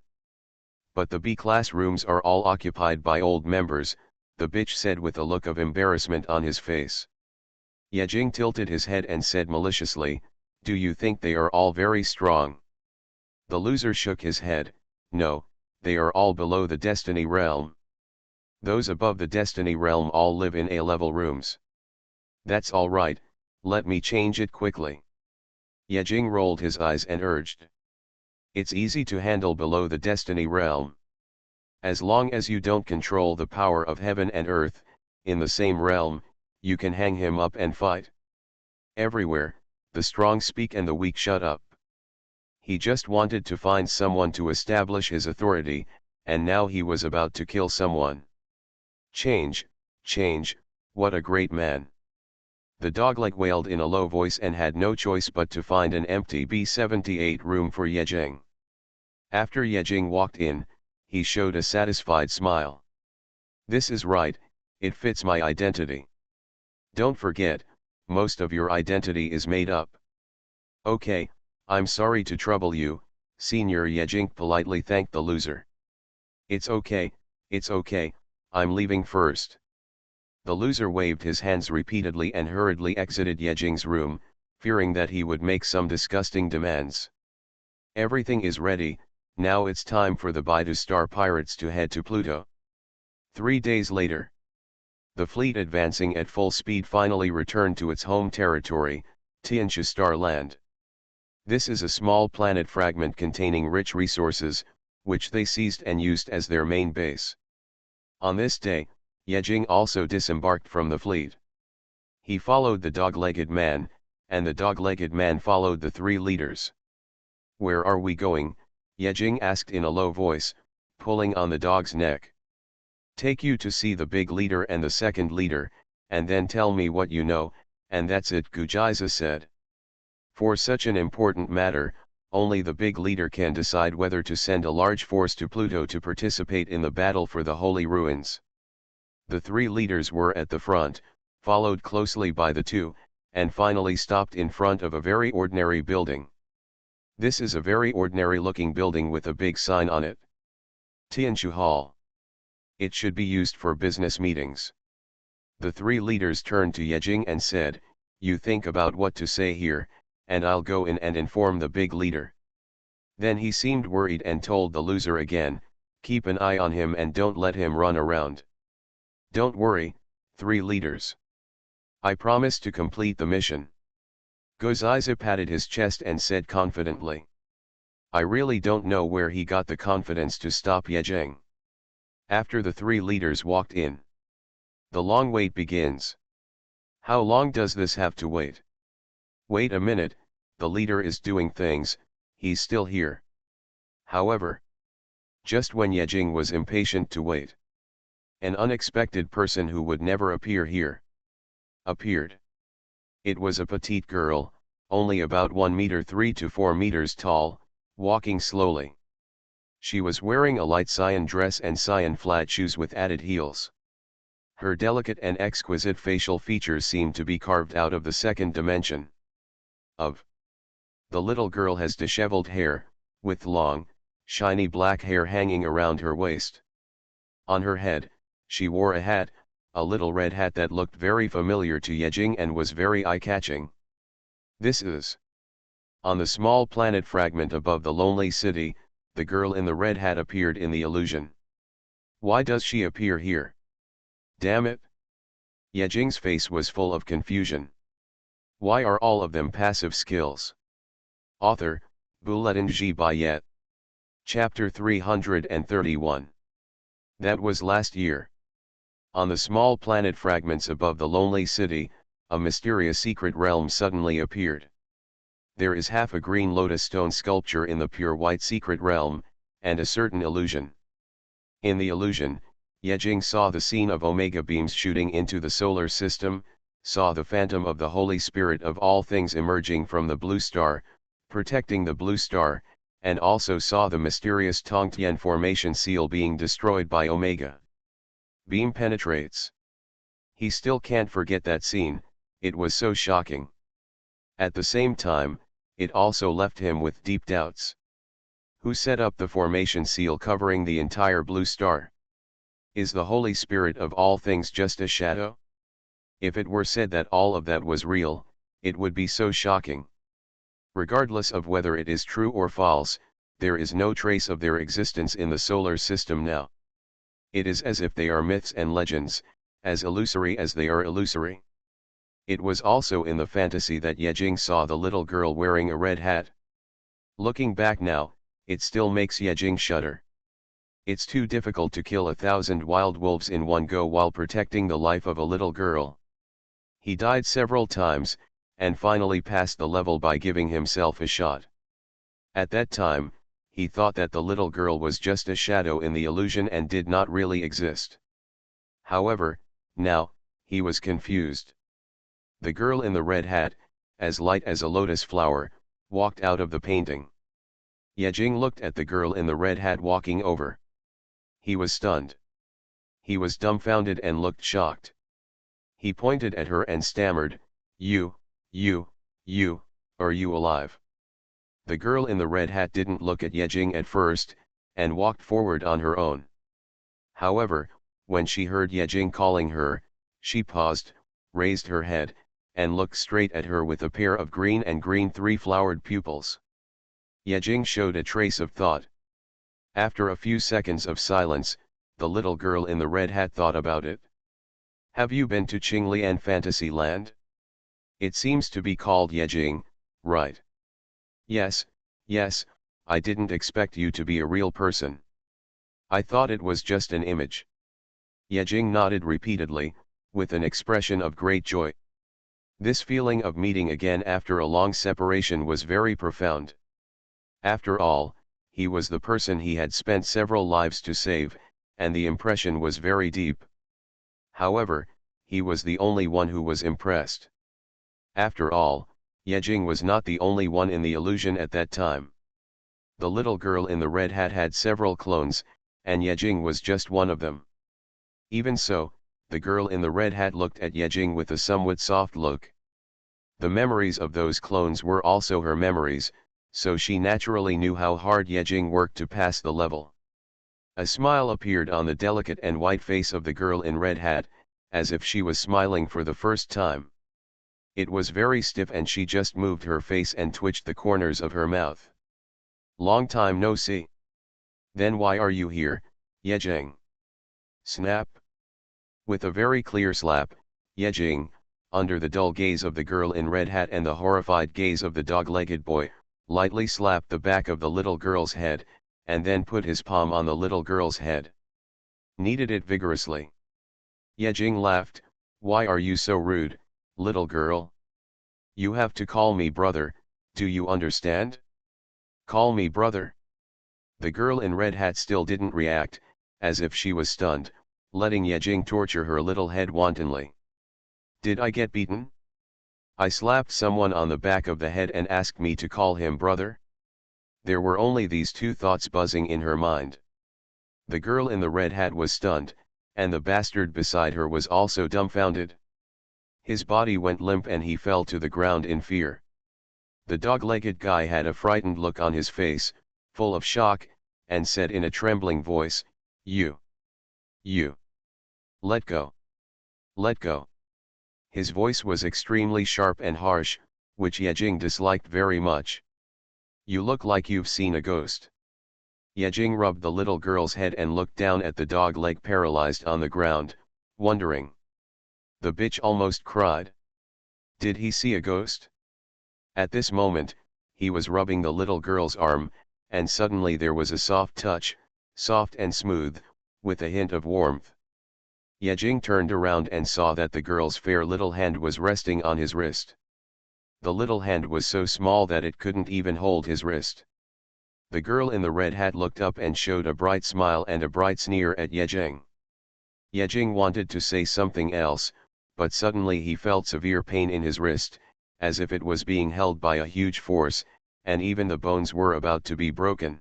"But the B-class rooms are all occupied by old members," the bitch said with a look of embarrassment on his face. Yejing tilted his head and said maliciously, "Do you think they are all very strong?" The loser shook his head, "No, they are all below the Destiny realm. Those above the Destiny realm all live in A-level rooms." "That's all right, let me change it quickly." Yejing rolled his eyes and urged. "It's easy to handle below the Destiny realm. As long as you don't control the power of heaven and earth, in the same realm, you can hang him up and fight. Everywhere, the strong speak and the weak shut up." He just wanted to find someone to establish his authority, and now he was about to kill someone. Change, what a great man. The dogleg wailed in a low voice and had no choice but to find an empty B-78 room for Yejing. After Yejing walked in, he showed a satisfied smile. "This is right, it fits my identity. Don't forget, most of your identity is made up." "Okay, I'm sorry to trouble you," Senior Yejing politely thanked the loser. It's okay, I'm leaving first." The loser waved his hands repeatedly and hurriedly exited Yejing's room, fearing that he would make some disgusting demands. "Everything is ready, now it's time for the Baidu Star Pirates to head to Pluto." 3 days later. The fleet advancing at full speed finally returned to its home territory, Tianxia Star Land. This is a small planet fragment containing rich resources, which they seized and used as their main base. On this day, Yejing also disembarked from the fleet. He followed the dog-legged man, and the dog-legged man followed the three leaders. "Where are we going?" Yejing asked in a low voice, pulling on the dog's neck. "Take you to see the big leader and the second leader, and then tell me what you know, and that's it," Gujaiza said. For such an important matter, only the big leader can decide whether to send a large force to Pluto to participate in the battle for the Holy Ruins. The three leaders were at the front, followed closely by the two, and finally stopped in front of a very ordinary building. This is a very ordinary looking building with a big sign on it. Tianshu Hall. It should be used for business meetings. The three leaders turned to Yejing and said, "You think about what to say here, and I'll go in and inform the big leader." Then he seemed worried and told the loser again, "Keep an eye on him and don't let him run around." "Don't worry, three leaders. I promise to complete the mission." Gozaiza patted his chest and said confidently. I really don't know where he got the confidence to stop Yejing. After the three leaders walked in, the long wait begins. How long does this have to wait? Wait a minute, the leader is doing things, he's still here. However, just when Yejing was impatient to wait, an unexpected person who would never appear here appeared. It was a petite girl, only about 1 meter 3 to 4 meters tall, walking slowly. She was wearing a light cyan dress and cyan flat shoes with added heels. Her delicate and exquisite facial features seemed to be carved out of the second dimension. The little girl has disheveled hair, with long, shiny black hair hanging around her waist. On her head, she wore a hat, a little red hat that looked very familiar to Yejing and was very eye-catching. This is. On the small planet fragment above the lonely city, the girl in the red hat appeared in the illusion. Why does she appear here? Damn it! Yejing's face was full of confusion. Why are all of them passive skills? Author, Bulletin G. Bayet. Chapter 331. That was last year. On the small planet fragments above the lonely city, a mysterious secret realm suddenly appeared. There is half a green lotus stone sculpture in the pure white secret realm, and a certain illusion. In the illusion, Yejing saw the scene of omega beams shooting into the solar system, saw the phantom of the Holy Spirit of all things emerging from the blue star, protecting the blue star, and also saw the mysterious Tongtian formation seal being destroyed by omega beam penetrates. He still can't forget that scene, it was so shocking. At the same time, it also left him with deep doubts. Who set up the formation seal covering the entire blue star? Is the Holy Spirit of all things just a shadow? If it were said that all of that was real, it would be so shocking. Regardless of whether it is true or false, there is no trace of their existence in the solar system now. It is as if they are myths and legends, as illusory as they are illusory. It was also in the fantasy that Yejing saw the little girl wearing a red hat. Looking back now, it still makes Yejing shudder. It's too difficult to kill 1,000 wild wolves in one go while protecting the life of a little girl. He died several times, and finally passed the level by giving himself a shot. At that time, he thought that the little girl was just a shadow in the illusion and did not really exist. However, now, he was confused. The girl in the red hat, as light as a lotus flower, walked out of the painting. Yejing looked at the girl in the red hat walking over. He was stunned. He was dumbfounded and looked shocked. He pointed at her and stammered, you, are you alive?" The girl in the red hat didn't look at Yejing at first, and walked forward on her own. However, when she heard Yejing calling her, she paused, raised her head, and looked straight at her with a pair of green and green three-flowered pupils. Yejing showed a trace of thought. After a few seconds of silence, the little girl in the red hat thought about it. Have you been to Qinglian Fantasyland? It seems to be called Yejing, right? Yes, yes, I didn't expect you to be a real person. I thought it was just an image. Yejing nodded repeatedly, with an expression of great joy. This feeling of meeting again after a long separation was very profound. After all, he was the person he had spent several lives to save, and the impression was very deep. However, he was the only one who was impressed. After all, Yejing was not the only one in the illusion at that time. The little girl in the red hat had several clones, and Yejing was just one of them. Even so, the girl in the red hat looked at Yejing with a somewhat soft look. The memories of those clones were also her memories, so she naturally knew how hard Yejing worked to pass the level. A smile appeared on the delicate and white face of the girl in red hat, as if she was smiling for the first time. It was very stiff and she just moved her face and twitched the corners of her mouth. Long time no see. Then why are you here, Yejing? Snap. With a very clear slap, Yejing, under the dull gaze of the girl in red hat and the horrified gaze of the dog-legged boy, lightly slapped the back of the little girl's head, and then put his palm on the little girl's head. Kneaded it vigorously. Yejing laughed. Why are you so rude, little girl? You have to call me brother, do you understand? Call me brother. The girl in red hat still didn't react, as if she was stunned, letting Yejing torture her little head wantonly. Did I get beaten? I slapped someone on the back of the head and asked me to call him brother? There were only these two thoughts buzzing in her mind. The girl in the red hat was stunned, and the bastard beside her was also dumbfounded. His body went limp and he fell to the ground in fear. The dog-legged guy had a frightened look on his face, full of shock, and said in a trembling voice, You. Let go. Let go. His voice was extremely sharp and harsh, which Yejing disliked very much. You look like you've seen a ghost. Yejing rubbed the little girl's head and looked down at the dog leg paralyzed on the ground, wondering. The bitch almost cried. Did he see a ghost? At this moment, he was rubbing the little girl's arm, and suddenly there was a soft touch, soft and smooth, with a hint of warmth. Yejing turned around and saw that the girl's fair little hand was resting on his wrist. The little hand was so small that it couldn't even hold his wrist. The girl in the red hat looked up and showed a bright smile and a bright sneer at Yejing. Yejing wanted to say something else, but suddenly he felt severe pain in his wrist, as if it was being held by a huge force, and even the bones were about to be broken.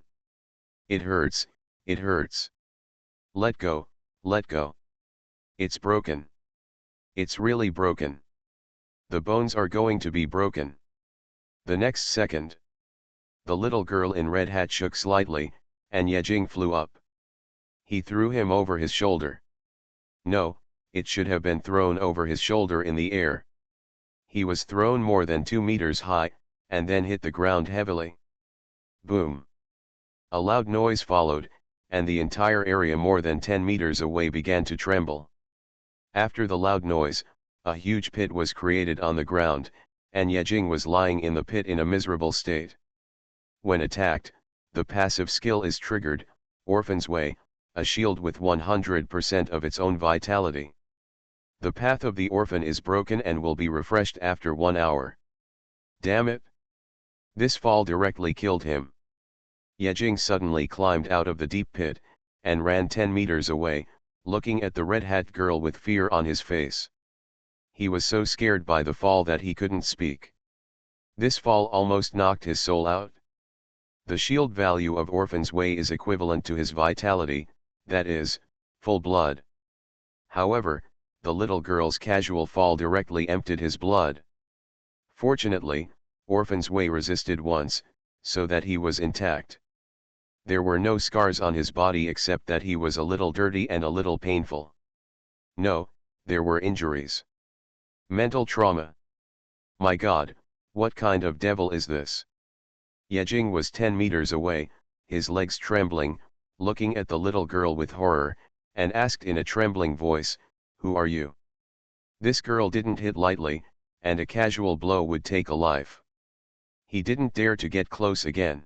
It hurts, it hurts. Let go, let go. It's broken. It's really broken. The bones are going to be broken. The next second, the little girl in red hat shook slightly, and Yejing flew up. He threw him over his shoulder. No, it should have been thrown over his shoulder in the air. He was thrown more than 2 meters high, and then hit the ground heavily. Boom! A loud noise followed, and the entire area more than 10 meters away began to tremble. After the loud noise, a huge pit was created on the ground, and Yejing was lying in the pit in a miserable state. When attacked, the passive skill is triggered, Orphan's Way, a shield with 100% of its own vitality. The path of the orphan is broken and will be refreshed after 1 hour. Damn it! This fall directly killed him. Yejing suddenly climbed out of the deep pit, and ran 10 meters away, looking at the red hat girl with fear on his face. He was so scared by the fall that he couldn't speak. This fall almost knocked his soul out. The shield value of Orphan's Way is equivalent to his vitality, that is, full blood. However, the little girl's casual fall directly emptied his blood. Fortunately, Orphan's Way resisted once, so that he was intact. There were no scars on his body except that he was a little dirty and a little painful. No, there were injuries. Mental trauma. My God, what kind of devil is this? Yejing was 10 meters away, his legs trembling, looking at the little girl with horror, and asked in a trembling voice, Who are you? This girl didn't hit lightly, and a casual blow would take a life. He didn't dare to get close again.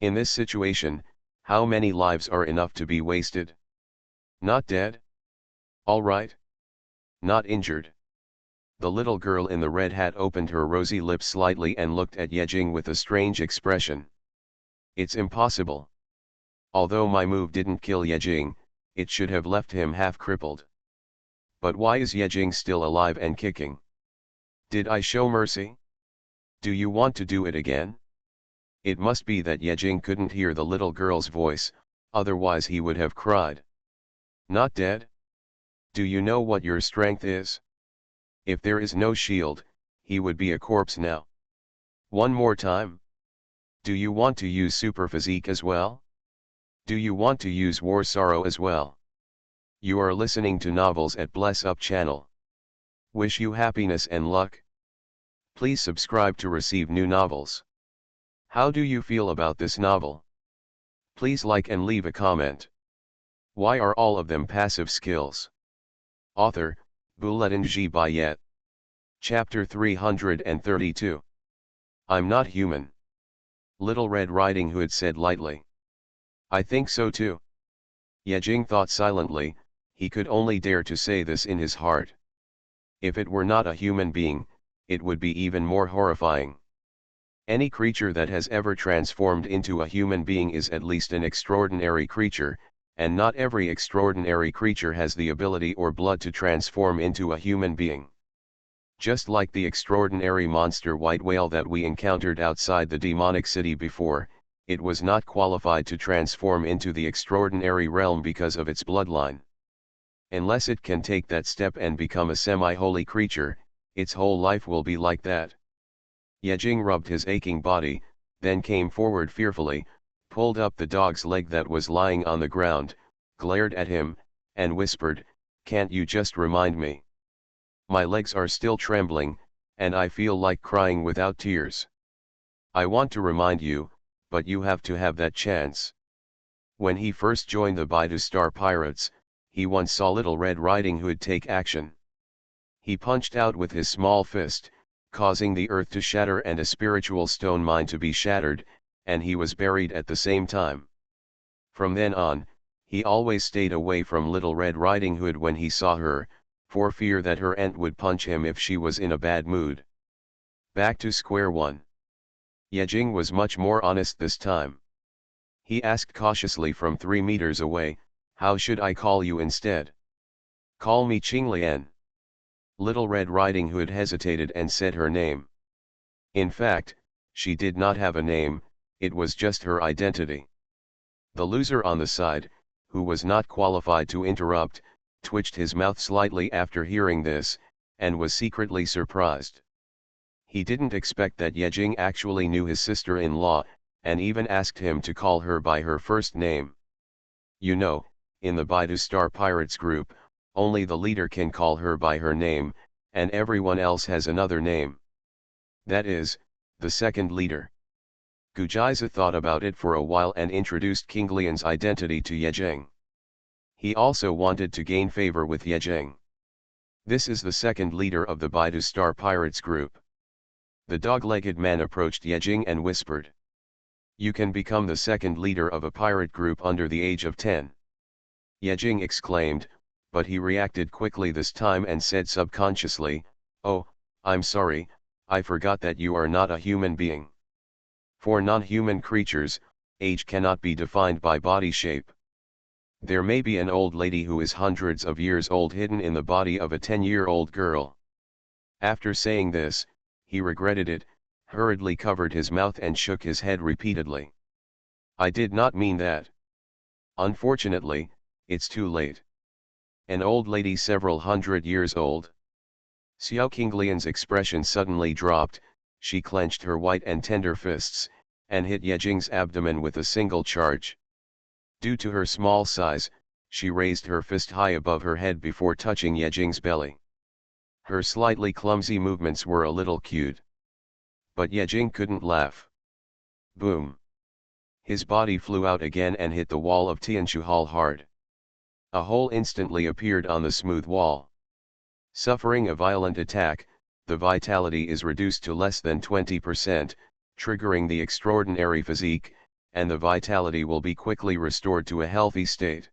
In this situation, how many lives are enough to be wasted? Not dead? All right. Not injured. The little girl in the red hat opened her rosy lips slightly and looked at Yejing with a strange expression. It's impossible. Although my move didn't kill Yejing, it should have left him half crippled. But why is Yejing still alive and kicking? Did I show mercy? Do you want to do it again? It must be that Yejing couldn't hear the little girl's voice, otherwise he would have cried. Not dead? Do you know what your strength is? If there is no shield, he would be a corpse now. One more time. Do you want to use super physique as well? Do you want to use war sorrow as well? You are listening to novels at Bless Up channel. Wish you happiness and luck. Please subscribe to receive new novels. How do you feel about this novel? Please like and leave a comment. Why are all of them passive skills? Author, Bouletin G. Bayet. Chapter 332. I'm not human. Little Red Riding Hood said lightly. I think so too. Yejing thought silently, he could only dare to say this in his heart. If it were not a human being, it would be even more horrifying. Any creature that has ever transformed into a human being is at least an extraordinary creature, and not every extraordinary creature has the ability or blood to transform into a human being. Just like the extraordinary monster white whale that we encountered outside the demonic city before, it was not qualified to transform into the extraordinary realm because of its bloodline. Unless it can take that step and become a semi-holy creature, its whole life will be like that. Yejing rubbed his aching body, then came forward fearfully, pulled up the dog's leg that was lying on the ground, glared at him, and whispered, "Can't you just remind me? My legs are still trembling, and I feel like crying without tears. I want to remind you, but you have to have that chance." When he first joined the Baidu Star Pirates, he once saw Little Red Riding Hood take action. He punched out with his small fist, causing the earth to shatter and a spiritual stone mine to be shattered, and he was buried at the same time. From then on, he always stayed away from Little Red Riding Hood when he saw her, for fear that her aunt would punch him if she was in a bad mood. Back to square one. Yejing was much more honest this time. He asked cautiously from 3 meters away, "How should I call you instead?" "Call me Qinglian." Little Red Riding Hood hesitated and said her name. In fact, she did not have a name, it was just her identity. The loser on the side, who was not qualified to interrupt, twitched his mouth slightly after hearing this, and was secretly surprised. He didn't expect that Yejing actually knew his sister-in-law, and even asked him to call her by her first name. You know, in the Baidu Star Pirates group, only the leader can call her by her name, and everyone else has another name. That is, the second leader. Gujaiza thought about it for a while and introduced Qinglian's identity to Yejing. He also wanted to gain favor with Yejing. This is the second leader of the Baidu Star Pirates group. The dog-legged man approached Yejing and whispered. You can become the second leader of a pirate group under the age of 10. Yejing exclaimed, but he reacted quickly this time and said subconsciously, "Oh, I'm sorry, I forgot that you are not a human being." For non-human creatures, age cannot be defined by body shape. There may be an old lady who is hundreds of years old hidden in the body of a 10-year-old girl. After saying this, he regretted it, hurriedly covered his mouth and shook his head repeatedly. I did not mean that. Unfortunately, it's too late. An old lady several hundred years old. Xiao Qinglian's expression suddenly dropped, she clenched her white and tender fists, and hit Yejing's abdomen with a single charge. Due to her small size, she raised her fist high above her head before touching Yejing's belly. Her slightly clumsy movements were a little cute. But Yejing couldn't laugh. Boom! His body flew out again and hit the wall of Tianshu Hall hard. A hole instantly appeared on the smooth wall. Suffering a violent attack, the vitality is reduced to less than 20%, triggering the extraordinary physique, and the vitality will be quickly restored to a healthy state.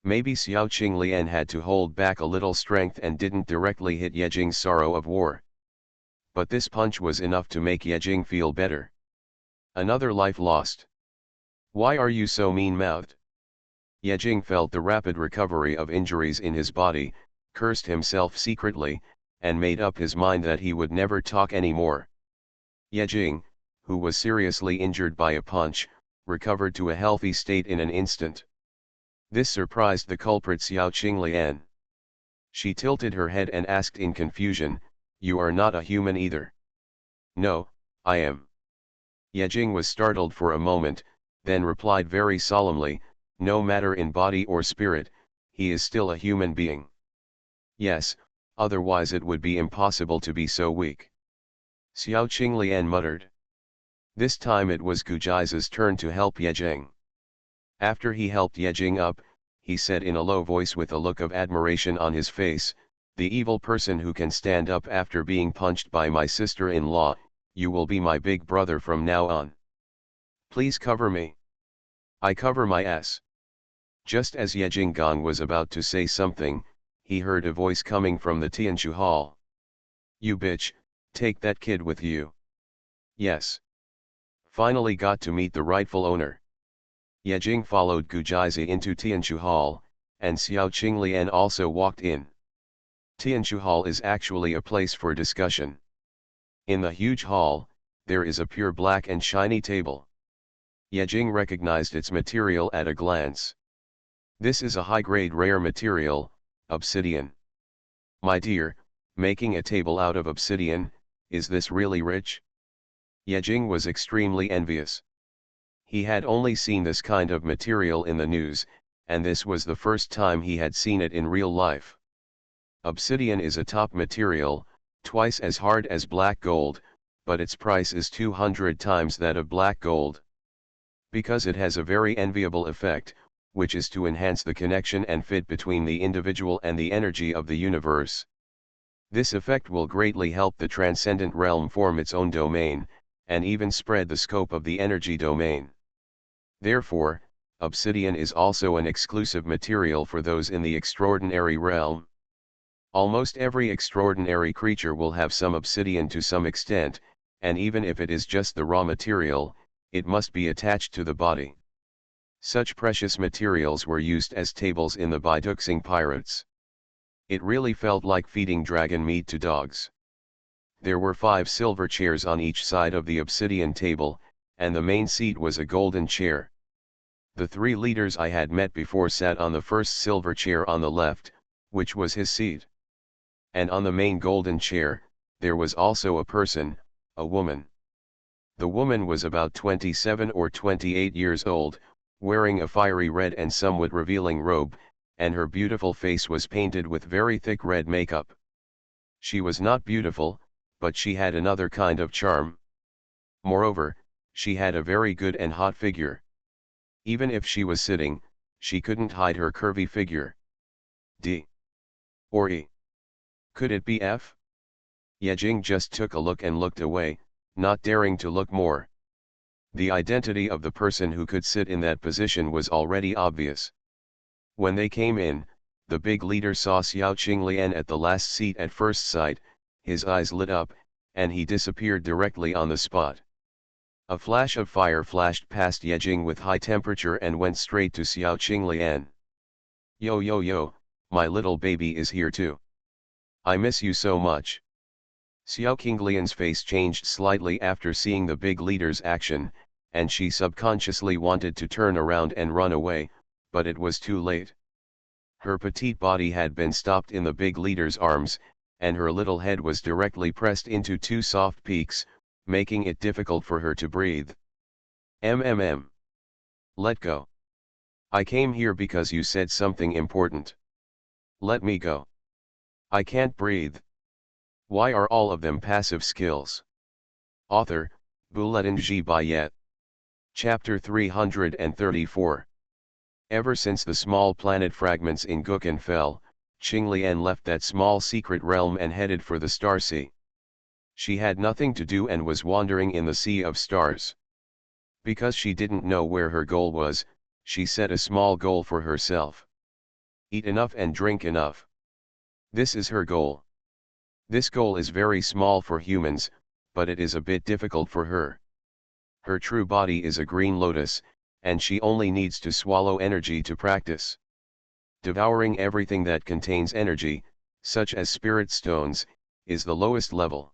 Maybe Xiao Qinglian had to hold back a little strength and didn't directly hit Yejing's sorrow of war. But this punch was enough to make Yejing feel better. Another life lost. Why are you so mean-mouthed? Yejing felt the rapid recovery of injuries in his body, cursed himself secretly, and made up his mind that he would never talk anymore. Yejing, who was seriously injured by a punch, recovered to a healthy state in an instant. This surprised the culprit Xiao Qinglian. She tilted her head and asked in confusion, "You are not a human either." "No, I am." Yejing was startled for a moment, then replied very solemnly, "No matter in body or spirit, he is still a human being." "Yes, otherwise it would be impossible to be so weak." Xiao Qinglian muttered. This time it was Gujai's turn to help Yejing. After he helped Yejing up, he said in a low voice with a look of admiration on his face, "The evil person who can stand up after being punched by my sister-in-law, you will be my big brother from now on. Please cover me." "I cover my ass." Just as Yejing Gong was about to say something, he heard a voice coming from the Tianshu hall. "You bitch, take that kid with you." "Yes. Finally got to meet the rightful owner." Yejing followed Gujaizi into Tianshu hall, and Xiao Qinglian also walked in. Tianshu hall is actually a place for discussion. In the huge hall, there is a pure black and shiny table. Yejing recognized its material at a glance. This is a high-grade rare material, obsidian. "My dear, making a table out of obsidian, is this really rich?" Yejing was extremely envious. He had only seen this kind of material in the news, and this was the first time he had seen it in real life. Obsidian is a top material, twice as hard as black gold, but its price is 200 times that of black gold. Because it has a very enviable effect, which is to enhance the connection and fit between the individual and the energy of the universe. This effect will greatly help the transcendent realm form its own domain, and even spread the scope of the energy domain. Therefore, obsidian is also an exclusive material for those in the extraordinary realm. Almost every extraordinary creature will have some obsidian to some extent, and even if it is just the raw material, it must be attached to the body. Such precious materials were used as tables in the Baiduxing pirates. It really felt like feeding dragon meat to dogs. There were 5 silver chairs on each side of the obsidian table, and the main seat was a golden chair. The 3 leaders I had met before sat on the first silver chair on the left, which was his seat. And on the main golden chair, there was also a person, a woman. The woman was about 27 or 28 years old, wearing a fiery red and somewhat revealing robe, and her beautiful face was painted with very thick red makeup. She was not beautiful, but she had another kind of charm. Moreover, she had a very good and hot figure. Even if she was sitting, she couldn't hide her curvy figure. D. Or E. Could it be F? Yejing just took a look and looked away, not daring to look more. The identity of the person who could sit in that position was already obvious. When they came in, the big leader saw Xiao Qinglian at the last seat at first sight, his eyes lit up, and he disappeared directly on the spot. A flash of fire flashed past Yejing with high temperature and went straight to Xiao Qinglian. "Yo yo yo, my little baby is here too. I miss you so much." Xiao Qinglian's face changed slightly after seeing the big leader's action, and she subconsciously wanted to turn around and run away, but it was too late. Her petite body had been stopped in the big leader's arms, and her little head was directly pressed into 2 soft peaks, making it difficult for her to breathe. "MMM. Let go. I came here because you said something important. Let me go. I can't breathe." Why are all of them passive skills? Author, Bouletin Bayet. Chapter 334. Ever since the small planet fragments in Gukan fell, Qinglian left that small secret realm and headed for the star sea. She had nothing to do and was wandering in the sea of stars. Because she didn't know where her goal was, she set a small goal for herself. Eat enough and drink enough. This is her goal. This goal is very small for humans, but it is a bit difficult for her. Her true body is a green lotus, and she only needs to swallow energy to practice. Devouring everything that contains energy, such as spirit stones, is the lowest level.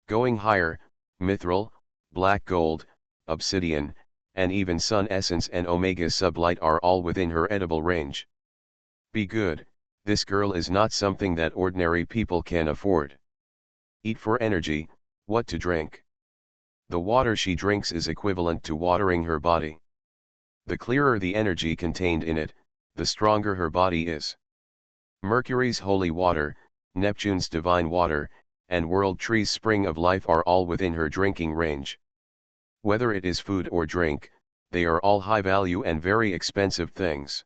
Going higher, mithril, black gold, obsidian, and even sun essence and omega sublight are all within her edible range. Be good, this girl is not something that ordinary people can afford. Eat for energy, what to drink. The water she drinks is equivalent to watering her body. The clearer the energy contained in it, the stronger her body is. Mercury's holy water, Neptune's divine water, and World Tree's spring of life are all within her drinking range. Whether it is food or drink, they are all high value and very expensive things.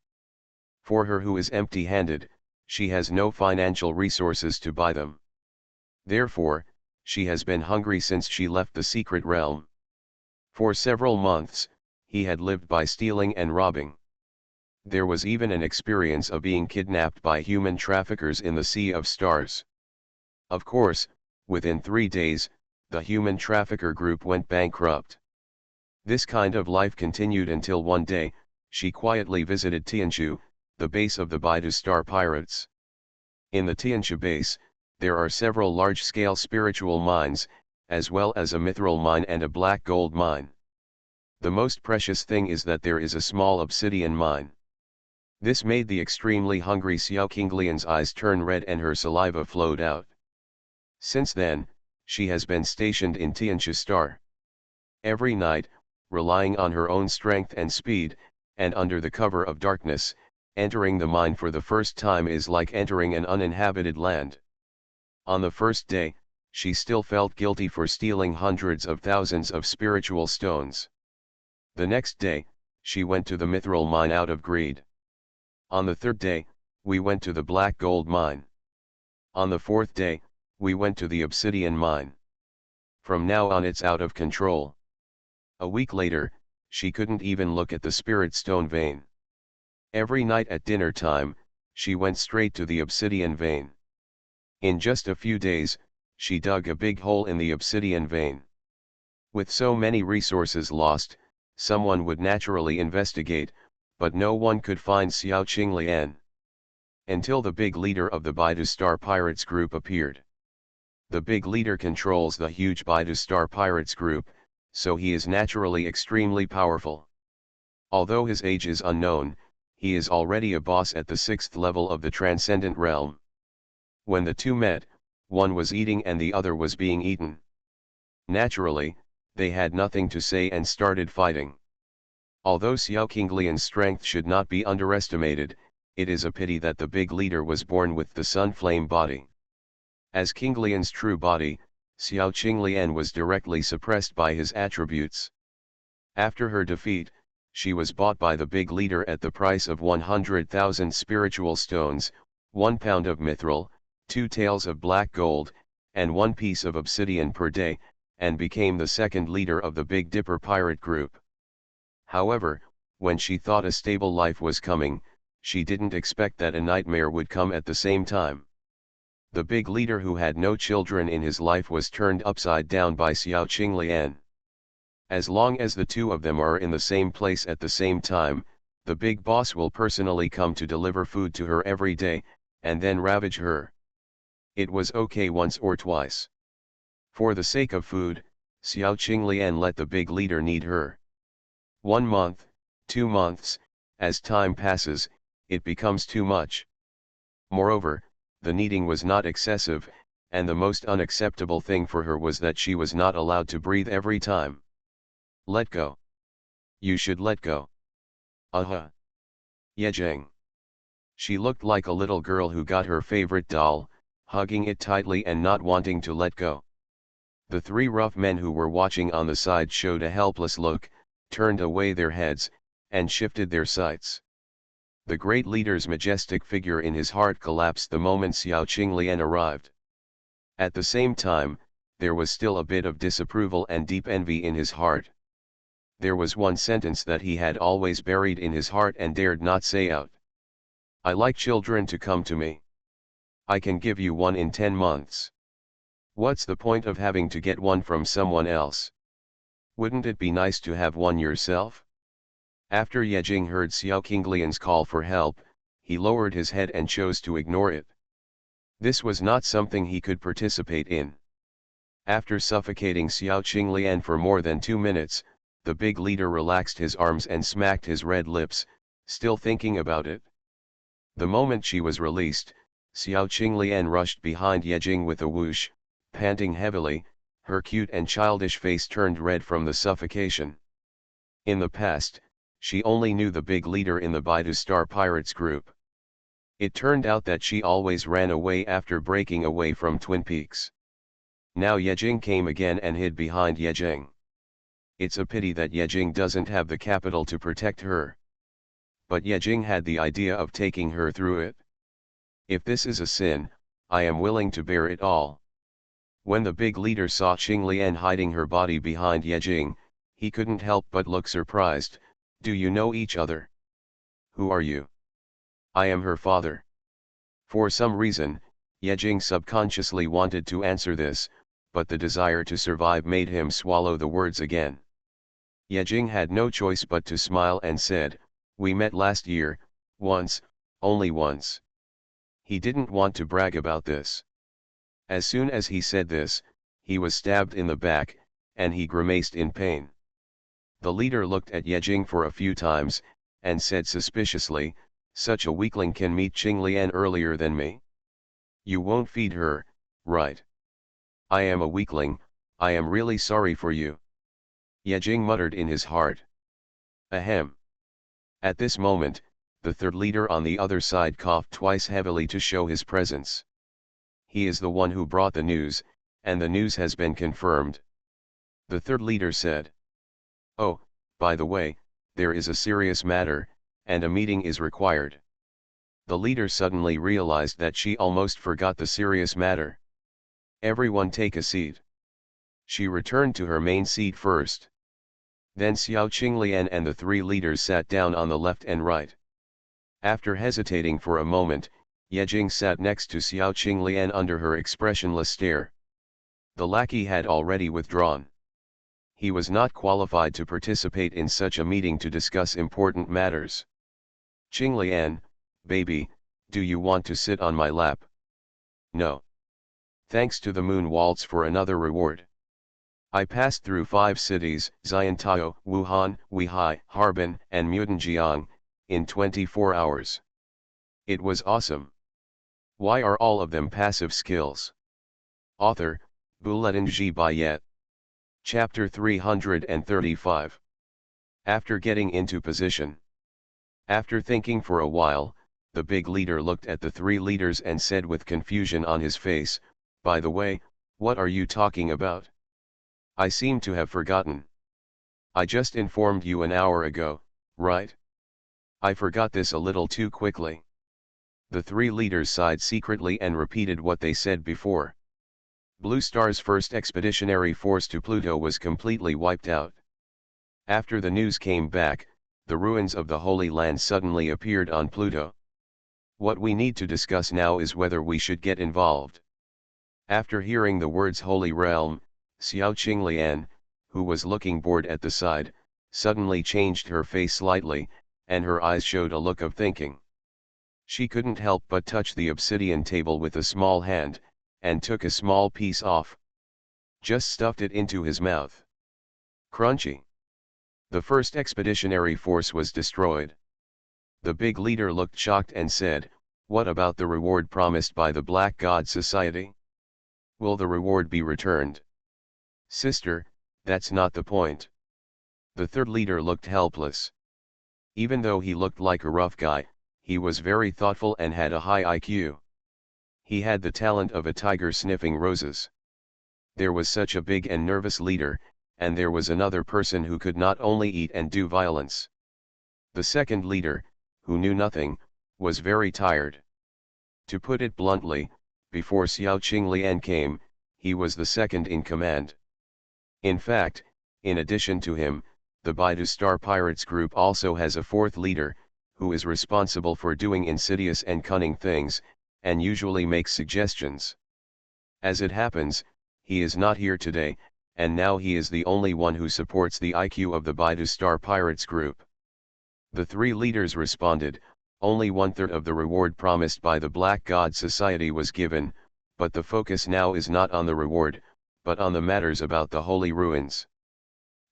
For her who is empty-handed, she has no financial resources to buy them. Therefore, she has been hungry since she left the secret realm. For several months, he had lived by stealing and robbing. There was even an experience of being kidnapped by human traffickers in the Sea of Stars. Of course, within 3 days, the human trafficker group went bankrupt. This kind of life continued until one day, she quietly visited Tianshu, the base of the Baidu Star Pirates. In the Tianshu base, there are several large-scale spiritual mines, as well as a mithril mine and a black gold mine. The most precious thing is that there is a small obsidian mine. This made the extremely hungry Xiao Qinglian's eyes turn red and her saliva flowed out. Since then, she has been stationed in Tianshu Star. Every night, relying on her own strength and speed, and under the cover of darkness, entering the mine for the first time is like entering an uninhabited land. On the first day, she still felt guilty for stealing hundreds of thousands of spiritual stones. The next day, she went to the mithril mine out of greed. On the third day, we went to the black gold mine. On the fourth day, we went to the obsidian mine. From now on it's out of control. A week later, she couldn't even look at the spirit stone vein. Every night at dinner time, she went straight to the obsidian vein. In just a few days, she dug a big hole in the obsidian vein. With so many resources lost, someone would naturally investigate, but no one could find Xiao Qinglian. Until the big leader of the Baidu Star Pirates group appeared. The big leader controls the huge Baidu Star Pirates group, so he is naturally extremely powerful. Although his age is unknown, he is already a boss at the 6th level of the Transcendent Realm. When the two met, one was eating and the other was being eaten. Naturally, they had nothing to say and started fighting. Although Xiao Qinglian's strength should not be underestimated, it is a pity that the big leader was born with the sun flame body. As Qinglian's true body, Xiao Qinglian was directly suppressed by his attributes. After her defeat, she was bought by the big leader at the price of 100,000 spiritual stones, 1 pound of mithril, 2 taels of black gold, and 1 piece of obsidian per day, and became the second leader of the Big Dipper pirate group. However, when she thought a stable life was coming, she didn't expect that a nightmare would come at the same time. The big leader who had no children in his life was turned upside down by Xiao Qinglian. As long as the two of them are in the same place at the same time, the big boss will personally come to deliver food to her every day, and then ravage her. It was okay once or twice. For the sake of food, Xiao Qinglian let the big leader knead her. 1 month, 2 months, as time passes, it becomes too much. Moreover, the kneading was not excessive, and the most unacceptable thing for her was that she was not allowed to breathe every time. Let go. You should let go. Yejeng. She looked like a little girl who got her favorite doll, hugging it tightly and not wanting to let go. The 3 rough men who were watching on the side showed a helpless look, turned away their heads, and shifted their sights. The great leader's majestic figure in his heart collapsed the moment Xiao Qinglian arrived. At the same time, there was still a bit of disapproval and deep envy in his heart. There was one sentence that he had always buried in his heart and dared not say out. I like children to come to me. I can give you one in 10 months. What's the point of having to get one from someone else? Wouldn't it be nice to have one yourself? After Yejing heard Xiao Qinglian's call for help, he lowered his head and chose to ignore it. This was not something he could participate in. After suffocating Xiao Qinglian for more than 2 minutes, the big leader relaxed his arms and smacked his red lips, still thinking about it. The moment she was released, Xiao Qinglian rushed behind Yejing with a whoosh, panting heavily, her cute and childish face turned red from the suffocation. In the past, she only knew the big leader in the Baidu Star Pirates group. It turned out that she always ran away after breaking away from Twin Peaks. Now Yejing came again and hid behind Yejing. It's a pity that Yejing doesn't have the capital to protect her. But Yejing had the idea of taking her through it. If this is a sin, I am willing to bear it all. When the big leader saw Qinglian hiding her body behind Yejing, he couldn't help but look surprised. Do you know each other? Who are you? I am her father. For some reason, Yejing subconsciously wanted to answer this, but the desire to survive made him swallow the words again. Yejing had no choice but to smile and said, we met last year, once, only once. He didn't want to brag about this. As soon as he said this, he was stabbed in the back, and he grimaced in pain. The leader looked at Yejing for a few times, and said suspiciously, such a weakling can meet Qinglian earlier than me? You won't feed her, right? I am a weakling, I am really sorry for you. Yejing muttered in his heart. Ahem. At this moment, the third leader on the other side coughed twice heavily to show his presence. He is the one who brought the news, and the news has been confirmed. The third leader said. Oh, by the way, there is a serious matter, and a meeting is required. The leader suddenly realized that she almost forgot the serious matter. Everyone take a seat. She returned to her main seat first. Then Xiao Qinglian and the 3 leaders sat down on the left and right. After hesitating for a moment, Yejing sat next to Xiao Qinglian under her expressionless stare. The lackey had already withdrawn. He was not qualified to participate in such a meeting to discuss important matters. Qinglian, baby, do you want to sit on my lap? No. Thanks to the moon waltz for another reward. I passed through 5 cities, Xiantao, Wuhan, Weihai, Harbin, and Mudanjiang, in 24 hours. It was awesome. Why are all of them passive skills? Author, Buletin Bayet. Chapter 335. After getting into position. After thinking for a while, the big leader looked at the 3 leaders and said with confusion on his face, by the way, what are you talking about? I seem to have forgotten. I just informed you an hour ago, right? I forgot this a little too quickly. The 3 leaders sighed secretly and repeated what they said before. Blue Star's first expeditionary force to Pluto was completely wiped out. After the news came back, the ruins of the Holy Land suddenly appeared on Pluto. What we need to discuss now is whether we should get involved. After hearing the words Holy Realm, Xiao Qinglian, who was looking bored at the side, suddenly changed her face slightly, and her eyes showed a look of thinking. She couldn't help but touch the obsidian table with a small hand, and took a small piece off. Just stuffed it into his mouth. Crunchy. The first expeditionary force was destroyed. The big leader looked shocked and said, what about the reward promised by the Black God Society? Will the reward be returned? Sister, that's not the point. The third leader looked helpless. Even though he looked like a rough guy, he was very thoughtful and had a high IQ. He had the talent of a tiger sniffing roses. There was such a big and nervous leader, and there was another person who could not only eat and do violence. The second leader, who knew nothing, was very tired. To put it bluntly, before Xiao Qinglian came, he was the second in command. In fact, in addition to him, the Baidu Star Pirates group also has a fourth leader, who is responsible for doing insidious and cunning things, and usually makes suggestions. As it happens, he is not here today, and now he is the only one who supports the IQ of the Baidu Star Pirates group. The three leaders responded, only 1/3 of the reward promised by the Black God Society was given, but the focus now is not on the reward, but on the matters about the holy ruins.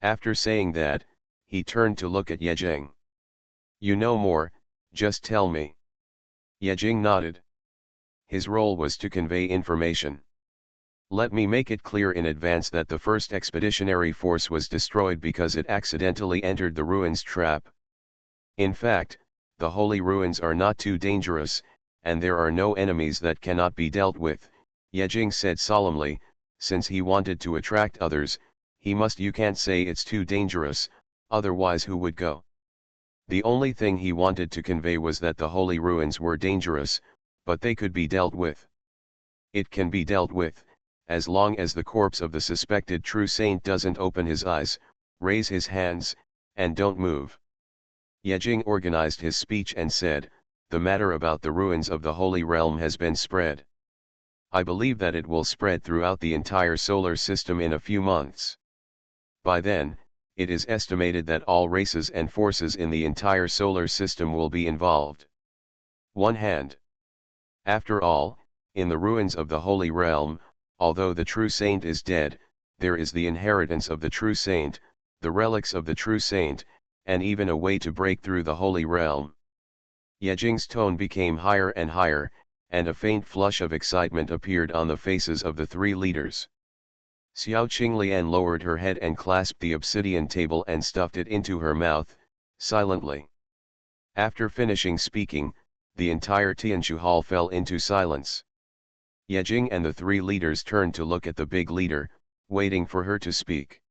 After saying that, he turned to look at Yejing. You know more, just tell me. Yejing nodded. His role was to convey information. Let me make it clear in advance that the first expeditionary force was destroyed because it accidentally entered the ruins trap. In fact, the holy ruins are not too dangerous, and there are no enemies that cannot be dealt with, Yejing said solemnly. Since he wanted to attract others, you can't say it's too dangerous, otherwise who would go? The only thing he wanted to convey was that the holy ruins were dangerous, but they could be dealt with. It can be dealt with, as long as the corpse of the suspected true saint doesn't open his eyes, raise his hands, and don't move. Yejing organized his speech and said, the matter about the ruins of the Holy Realm has been spread. I believe that it will spread throughout the entire solar system in a few months. By then, it is estimated that all races and forces in the entire solar system will be involved. One hand. After all, in the ruins of the Holy Realm, although the true saint is dead, there is the inheritance of the true saint, the relics of the true saint, and even a way to break through the Holy Realm. Yejing's tone became higher and higher, and a faint flush of excitement appeared on the faces of the three leaders. Xiao Qinglian lowered her head and clasped the obsidian table and stuffed it into her mouth, silently. After finishing speaking, the entire Tianshu hall fell into silence. Yejing and the three leaders turned to look at the big leader, waiting for her to speak.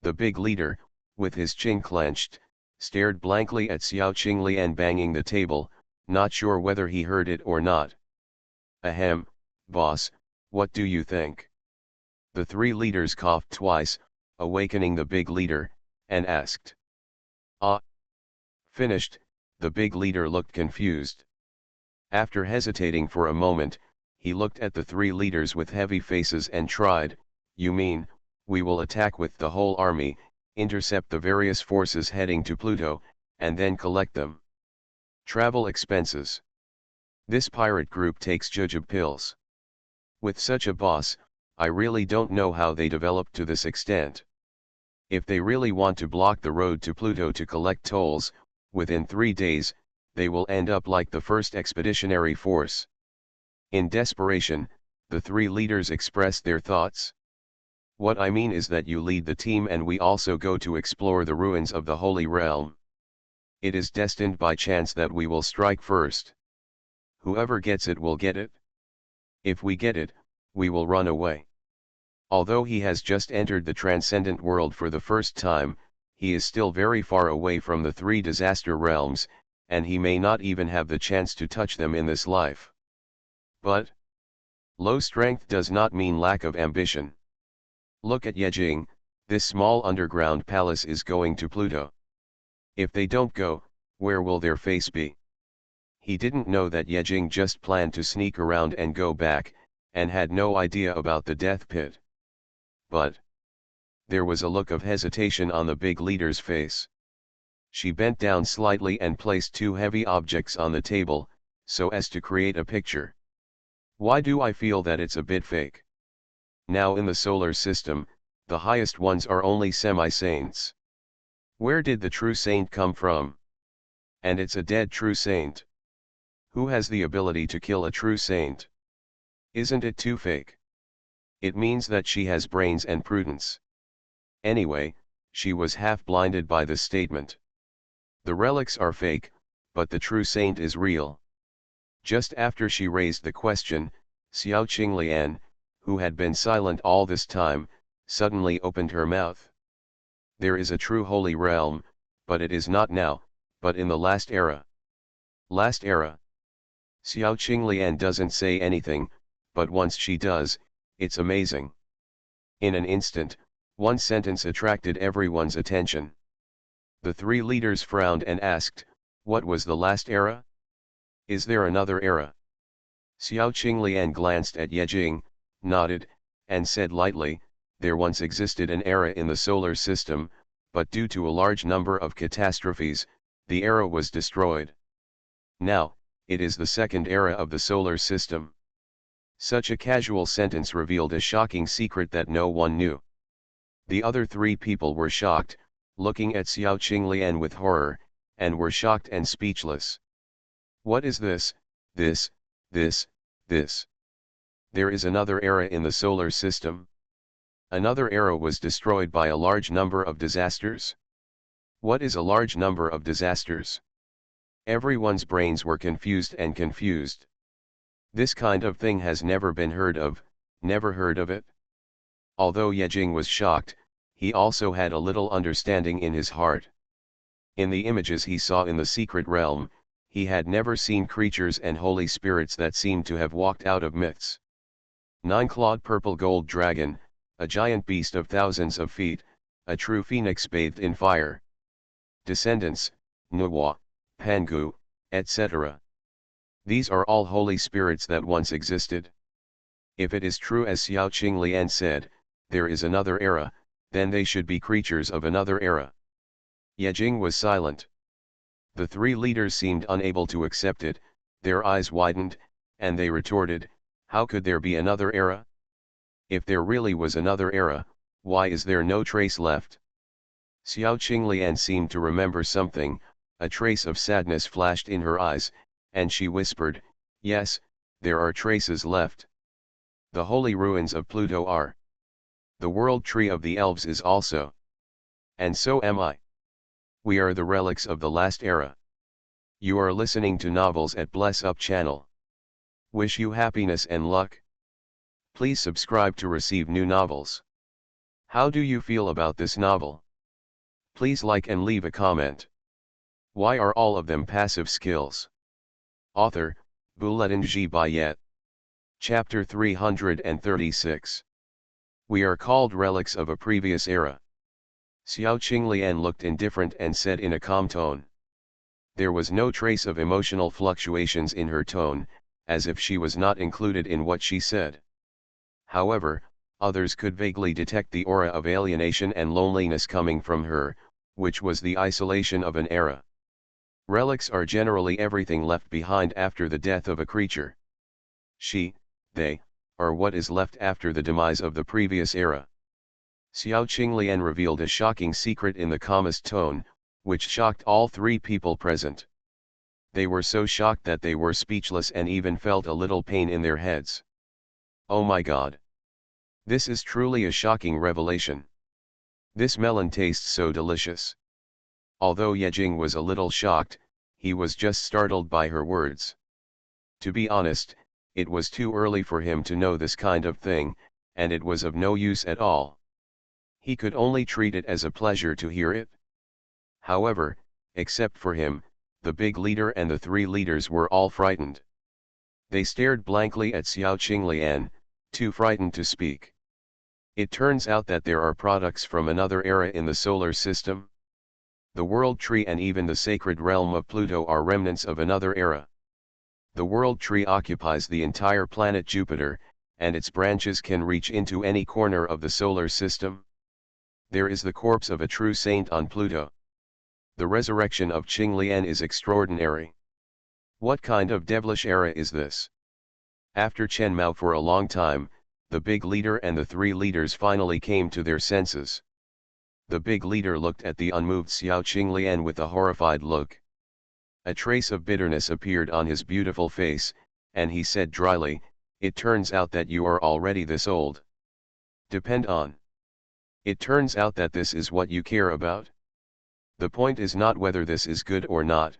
The big leader, with his chin clenched, stared blankly at Xiao Qinglian banging the table, not sure whether he heard it or not. Ahem, boss, what do you think? The three leaders coughed twice, awakening the big leader, and asked. Ah. Finished, the big leader looked confused. After hesitating for a moment, he looked at the three leaders with heavy faces and tried, you mean, we will attack with the whole army, intercept the various forces heading to Pluto, and then collect them. Travel expenses. This pirate group takes jujube pills. With such a boss, I really don't know how they developed to this extent. If they really want to block the road to Pluto to collect tolls, within 3 days, they will end up like the first expeditionary force. In desperation, the three leaders expressed their thoughts. What I mean is that you lead the team and we also go to explore the ruins of the Holy Realm. It is destined by chance that we will strike first. Whoever gets it will get it. If we get it, we will run away. Although he has just entered the transcendent world for the first time, he is still very far away from the 3 disaster realms, and he may not even have the chance to touch them in this life. But low strength does not mean lack of ambition. Look at Yejing, this small underground palace is going to Pluto. If they don't go, where will their face be? He didn't know that Yejing just planned to sneak around and go back, and had no idea about the death pit. But there was a look of hesitation on the big leader's face. She bent down slightly and placed 2 heavy objects on the table, so as to create a picture. Why do I feel that it's a bit fake? Now in the solar system, the highest ones are only semi-saints. Where did the true saint come from? And it's a dead true saint. Who has the ability to kill a true saint? Isn't it too fake? It means that she has brains and prudence. Anyway, she was half blinded by this statement. The relics are fake, but the true saint is real. Just after she raised the question, Xiao Qinglian, who had been silent all this time, suddenly opened her mouth. There is a true holy realm, but it is not now, but in the last era. Last era. Xiao Qinglian doesn't say anything, but once she does, it's amazing. In an instant, one sentence attracted everyone's attention. The three leaders frowned and asked, what was the last era? Is there another era? Xiao Qinglian glanced at Yejing, nodded, and said lightly, there once existed an era in the solar system, but due to a large number of catastrophes, the era was destroyed. Now, it is the second era of the solar system. Such a casual sentence revealed a shocking secret that no one knew. The other three people were shocked, looking at Xiao Qinglian with horror, and were shocked and speechless. What is this? This? There is another era in the solar system? Another era was destroyed by a large number of disasters? What is a large number of disasters? Everyone's brains were confused. This kind of thing has never been heard of, never heard of it. Although Yejing was shocked, he also had a little understanding in his heart. In the images he saw in the secret realm, he had never seen creatures and holy spirits that seemed to have walked out of myths. 9-clawed purple gold dragon, a giant beast of thousands of feet, a true phoenix bathed in fire. Descendants, Nuwa, Pangu, etc. These are all holy spirits that once existed. If it is true as Xiao Qinglian said, there is another era, then they should be creatures of another era. Yejing was silent. The three leaders seemed unable to accept it, their eyes widened, and they retorted, how could there be another era? If there really was another era, why is there no trace left? Xiao Qinglian seemed to remember something, a trace of sadness flashed in her eyes, and she whispered, yes, there are traces left. The holy ruins of Pluto are. The world tree of the elves is also. And so am I. We are the relics of the last era. You are listening to novels at Bless Up channel. Wish you happiness and luck. Please subscribe to receive new novels. How do you feel about this novel? Please like and leave a comment. Why are all of them passive skills? Author, Bulletin G. Bayet. Chapter 336. We are called relics of a previous era. Xiao Qinglian looked indifferent and said in a calm tone. There was no trace of emotional fluctuations in her tone, as if she was not included in what she said. However, others could vaguely detect the aura of alienation and loneliness coming from her, which was the isolation of an era. Relics are generally everything left behind after the death of a creature. They, are what is left after the demise of the previous era. Xiao Qinglian revealed a shocking secret in the calmest tone, which shocked all three people present. They were so shocked that they were speechless and even felt a little pain in their heads. Oh my God! This is truly a shocking revelation. This melon tastes so delicious. Although Yejing was a little shocked, he was just startled by her words. To be honest, it was too early for him to know this kind of thing, and it was of no use at all. He could only treat it as a pleasure to hear it. However, except for him, the big leader and the three leaders were all frightened. They stared blankly at Xiao Qinglian, too frightened to speak. It turns out that there are products from another era in the solar system. The world tree and even the sacred realm of Pluto are remnants of another era. The world tree occupies the entire planet Jupiter, and its branches can reach into any corner of the solar system. There is the corpse of a true saint on Pluto. The resurrection of Qinglian is extraordinary. What kind of devilish era is this? After Chen Mao for a long time, the big leader and the three leaders finally came to their senses. The big leader looked at the unmoved Xiao Qinglian with a horrified look. A trace of bitterness appeared on his beautiful face, and he said dryly, "It turns out that you are already this old. Depend on. It turns out that this is what you care about. The point is not whether this is good or not."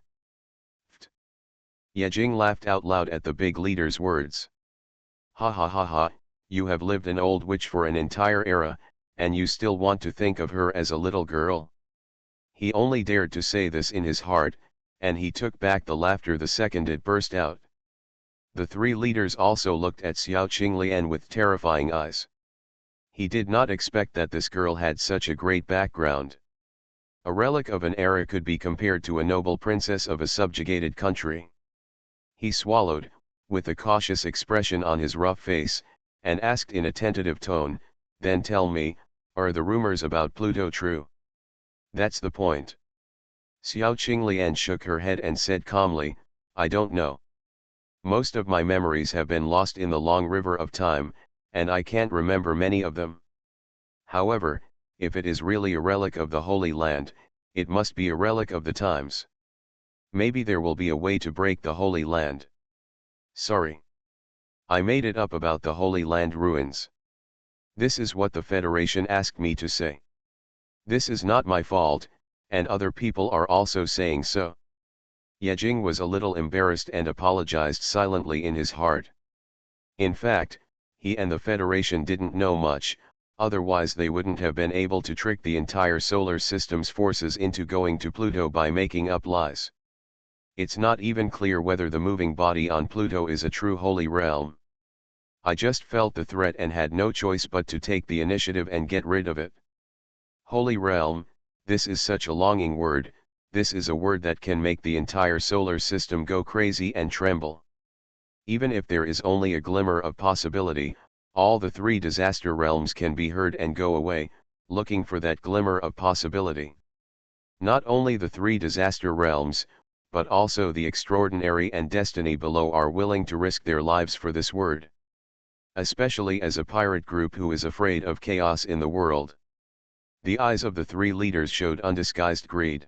Yejing laughed out loud at the big leader's words. "Ha ha ha ha, you have lived an old witch for an entire era, and you still want to think of her as a little girl?" He only dared to say this in his heart, and he took back the laughter the second it burst out. The three leaders also looked at Xiao Qinglian with terrifying eyes. He did not expect that this girl had such a great background. A relic of an era could be compared to a noble princess of a subjugated country. He swallowed, with a cautious expression on his rough face, and asked in a tentative tone, "Then tell me, are the rumors about Pluto true?" "That's the point." Xiao Qinglian shook her head and said calmly, "I don't know. Most of my memories have been lost in the long river of time, and I can't remember many of them. However, if it is really a relic of the Holy Land, it must be a relic of the times. Maybe there will be a way to break the Holy Land." "Sorry. I made it up about the Holy Land ruins. This is what the Federation asked me to say. This is not my fault, and other people are also saying so." Yejing was a little embarrassed and apologized silently in his heart. In fact, he and the Federation didn't know much, otherwise they wouldn't have been able to trick the entire solar system's forces into going to Pluto by making up lies. It's not even clear whether the moving body on Pluto is a true holy realm. I just felt the threat and had no choice but to take the initiative and get rid of it. Holy realm, this is such a longing word. This is a word that can make the entire solar system go crazy and tremble. Even if there is only a glimmer of possibility, all the three disaster realms can be heard and go away, looking for that glimmer of possibility. Not only the three disaster realms, but also the extraordinary and destiny below are willing to risk their lives for this word. Especially as a pirate group who is afraid of chaos in the world. The eyes of the three leaders showed undisguised greed.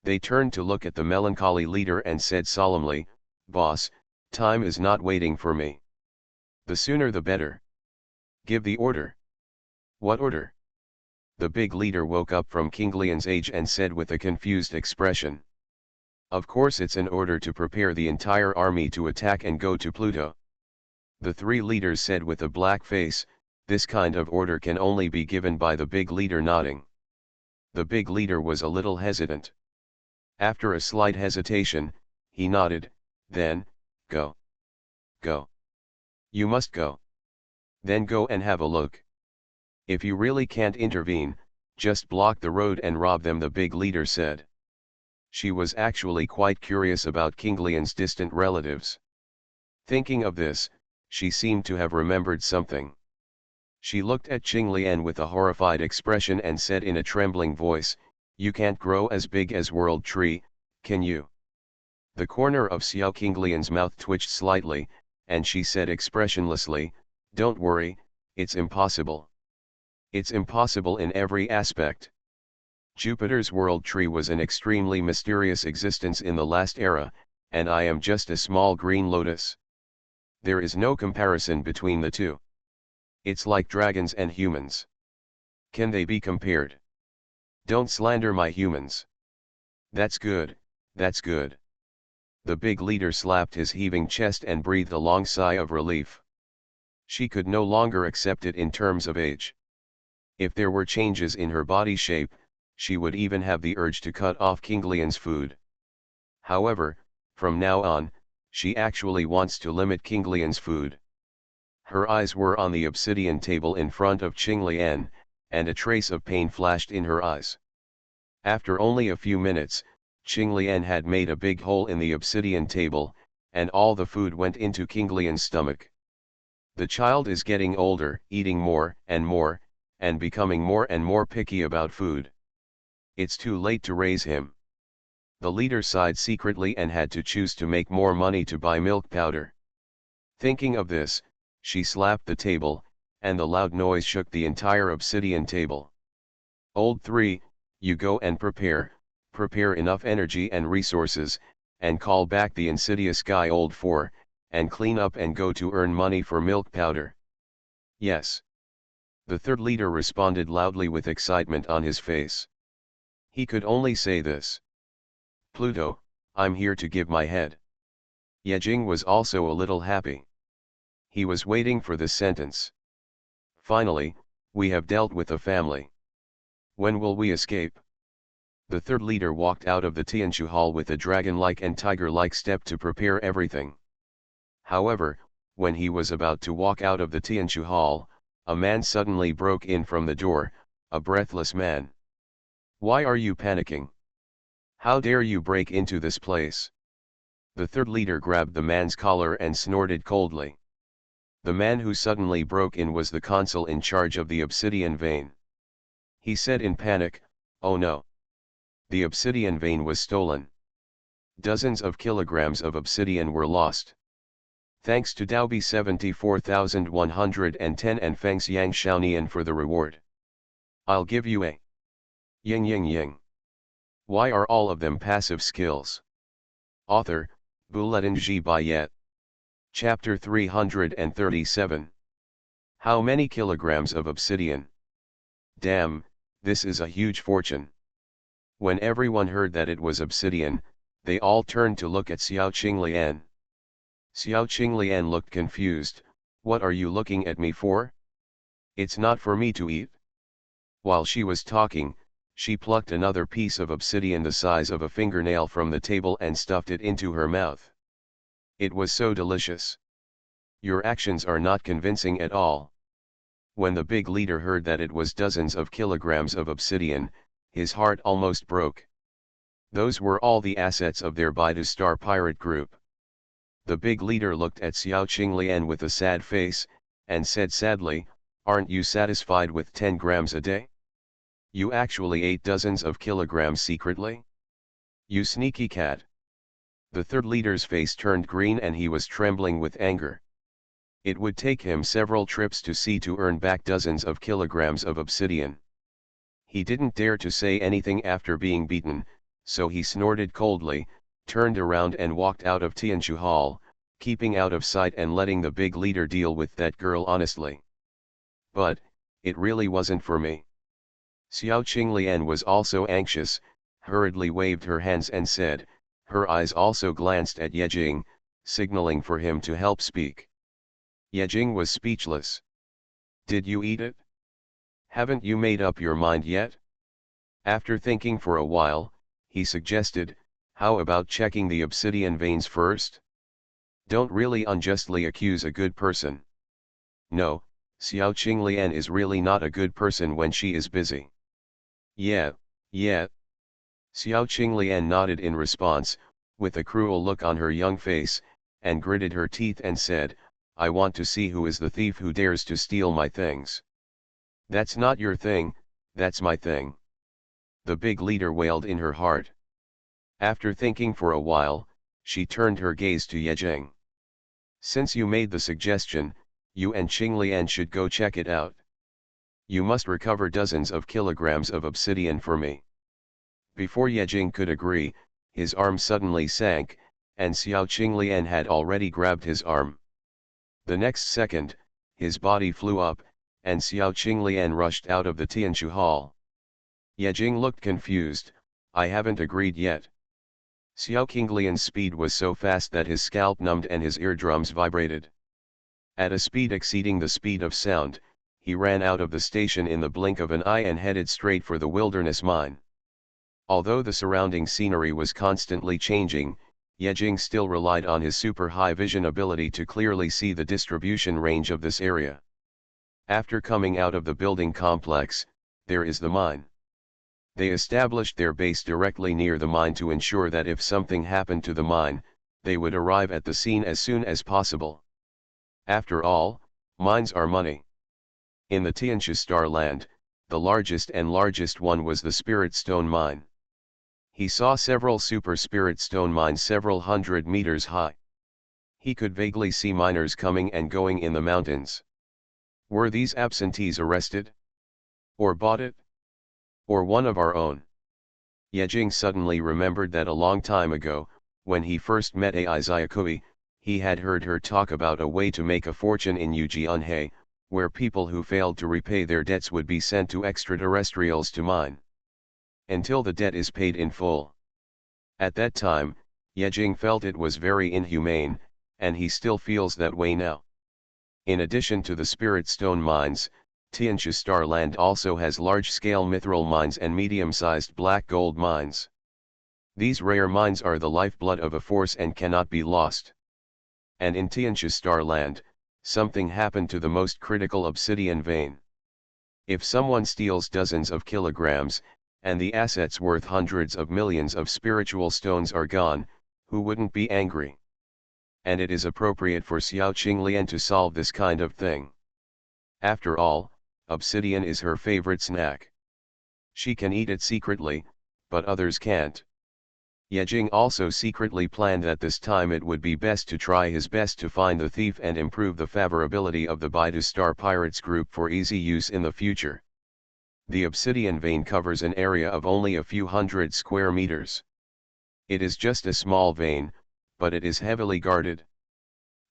They turned to look at the melancholy leader and said solemnly, "Boss, time is not waiting for me. The sooner the better. Give the order." "What order?" The big leader woke up from Qinglian's age and said with a confused expression. "Of course it's an order to prepare the entire army to attack and go to Pluto." The three leaders said with a black face, "This kind of order can only be given by the big leader," nodding. The big leader was a little hesitant. After a slight hesitation, he nodded, "Then, go. Go. You must go. Then go and have a look. If you really can't intervene, just block the road and rob them," the big leader said. She was actually quite curious about Qinglian's distant relatives. Thinking of this, she seemed to have remembered something. She looked at Qinglian with a horrified expression and said in a trembling voice, "You can't grow as big as World Tree, can you?" The corner of Xiao Qinglian's mouth twitched slightly, and she said expressionlessly, "Don't worry, it's impossible. It's impossible in every aspect. Jupiter's World Tree was an extremely mysterious existence in the last era, and I am just a small green lotus. There is no comparison between the two. It's like dragons and humans. Can they be compared? Don't slander my humans." "That's good, that's good." The big leader slapped his heaving chest and breathed a long sigh of relief. She could no longer accept it in terms of age. If there were changes in her body shape, she would even have the urge to cut off Qinglian's food. However, from now on, she actually wants to limit Qinglian's food. Her eyes were on the obsidian table in front of Qinglian, and a trace of pain flashed in her eyes. After only a few minutes, Qinglian had made a big hole in the obsidian table, and all the food went into Qinglian's stomach. The child is getting older, eating more, and becoming more and more picky about food. It's too late to raise him. The leader sighed secretly and had to choose to make more money to buy milk powder. Thinking of this, she slapped the table, and the loud noise shook the entire obsidian table. "Old 3, you go and prepare enough energy and resources, and call back the insidious guy Old 4, and clean up and go to earn money for milk powder." "Yes." The third leader responded loudly with excitement on his face. He could only say this. "Pluto, I'm here to give my head." Yejing was also a little happy. He was waiting for this sentence. Finally, we have dealt with the family. When will we escape? The third leader walked out of the Tianshu hall with a dragon-like and tiger-like step to prepare everything. However, when he was about to walk out of the Tianshu hall, a man suddenly broke in from the door, a breathless man. "Why are you panicking? How dare you break into this place?" The third leader grabbed the man's collar and snorted coldly. The man who suddenly broke in was the consul in charge of the obsidian vein. He said in panic, "Oh no! The obsidian vein was stolen. Dozens of kilograms of obsidian were lost. Thanks to Daobi 74,110 and Feng's Yang Xiaonian for the reward. I'll give you a ying ying ying. Why are all of them passive skills?" Author, Buletin Ji Bayet. Chapter 337. How many kilograms of obsidian? Damn, this is a huge fortune. When everyone heard that it was obsidian, they all turned to look at Xiao Qinglian. Xiao Qinglian looked confused. "What are you looking at me for? It's not for me to eat." While she was talking, she plucked another piece of obsidian the size of a fingernail from the table and stuffed it into her mouth. It was so delicious. "Your actions are not convincing at all." When the big leader heard that it was dozens of kilograms of obsidian, his heart almost broke. Those were all the assets of their Baidu-Star pirate group. The big leader looked at Xiao Qinglian with a sad face, and said sadly, "Aren't you satisfied with 10 grams a day? You actually ate dozens of kilograms secretly? You sneaky cat." The third leader's face turned green and he was trembling with anger. It would take him several trips to sea to earn back dozens of kilograms of obsidian. He didn't dare to say anything after being beaten, so he snorted coldly, turned around and walked out of Tianshu Hall, keeping out of sight and letting the big leader deal with that girl honestly. "But, it really wasn't for me." Xiao Qinglian was also anxious, hurriedly waved her hands and said, her eyes also glanced at Yejing, signaling for him to help speak. Yejing was speechless. "Did you eat it? Haven't you made up your mind yet?" After thinking for a while, he suggested, "How about checking the obsidian veins first? Don't really unjustly accuse a good person." "No, Xiao Qinglian is really not a good person when she is busy." Yeah. Xiao Qinglian nodded in response, with a cruel look on her young face, and gritted her teeth and said, "I want to see who is the thief who dares to steal my things." "That's not your thing, that's my thing," the big leader wailed in her heart. After thinking for a while, she turned her gaze to Yejing. "Since you made the suggestion, you and Qinglian should go check it out. You must recover dozens of kilograms of obsidian for me." Before Yejing could agree, his arm suddenly sank, and Xiao Qinglian had already grabbed his arm. The next second, his body flew up, and Xiao Qinglian rushed out of the Tianshu hall. Yejing looked confused. "I haven't agreed yet." Xiao Qinglian's speed was so fast that his scalp numbed and his eardrums vibrated. At a speed exceeding the speed of sound, he ran out of the station in the blink of an eye and headed straight for the wilderness mine. Although the surrounding scenery was constantly changing, Yejing still relied on his super high vision ability to clearly see the distribution range of this area. After coming out of the building complex, there is the mine. They established their base directly near the mine to ensure that if something happened to the mine, they would arrive at the scene as soon as possible. After all, mines are money. In the Tianshu Starland, the largest one was the Spirit Stone Mine. He saw several super spirit stone mines several hundred meters high. He could vaguely see miners coming and going in the mountains. Were these absentees arrested? Or bought it? Or one of our own? Yejing suddenly remembered that a long time ago, when he first met Ai Zayakui, he had heard her talk about a way to make a fortune in Yujianhe, where people who failed to repay their debts would be sent to extraterrestrials to mine until the debt is paid in full. At that time, Yejing felt it was very inhumane, and he still feels that way now. In addition to the spirit stone mines, Tianxia Starland also has large-scale mithril mines and medium-sized black gold mines. These rare mines are the lifeblood of a force and cannot be lost. And in Tianxia Starland, something happened to the most critical obsidian vein. If someone steals dozens of kilograms, and the assets worth hundreds of millions of spiritual stones are gone, who wouldn't be angry? And it is appropriate for Xiao Qinglian to solve this kind of thing. After all, obsidian is her favorite snack. She can eat it secretly, but others can't. Yejing also secretly planned that this time it would be best to try his best to find the thief and improve the favorability of the Baidu Star Pirates group for easy use in the future. The obsidian vein covers an area of only a few hundred square meters. It is just a small vein, but it is heavily guarded.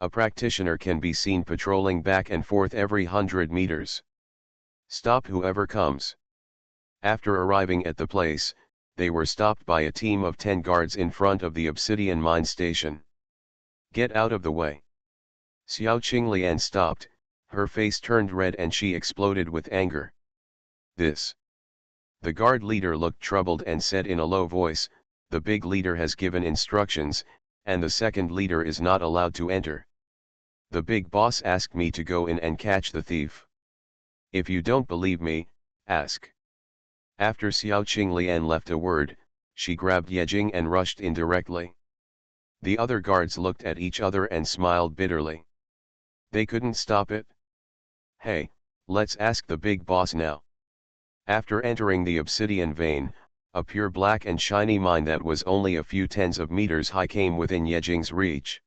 A practitioner can be seen patrolling back and forth every 100 meters. Stop whoever comes. After arriving at the place, they were stopped by a team of 10 guards in front of the obsidian mine station. Get out of the way. Xiao Qinglian stopped, her face turned red and she exploded with anger. This. The guard leader looked troubled and said in a low voice, the big leader has given instructions, and the second leader is not allowed to enter. The big boss asked me to go in and catch the thief. If you don't believe me, ask. After Xiao Qinglian left a word, she grabbed Yejing and rushed in directly. The other guards looked at each other and smiled bitterly. They couldn't stop it. Hey, let's ask the big boss now. After entering the obsidian vein, a pure black and shiny mine that was only a few tens of meters high came within Yejing's reach.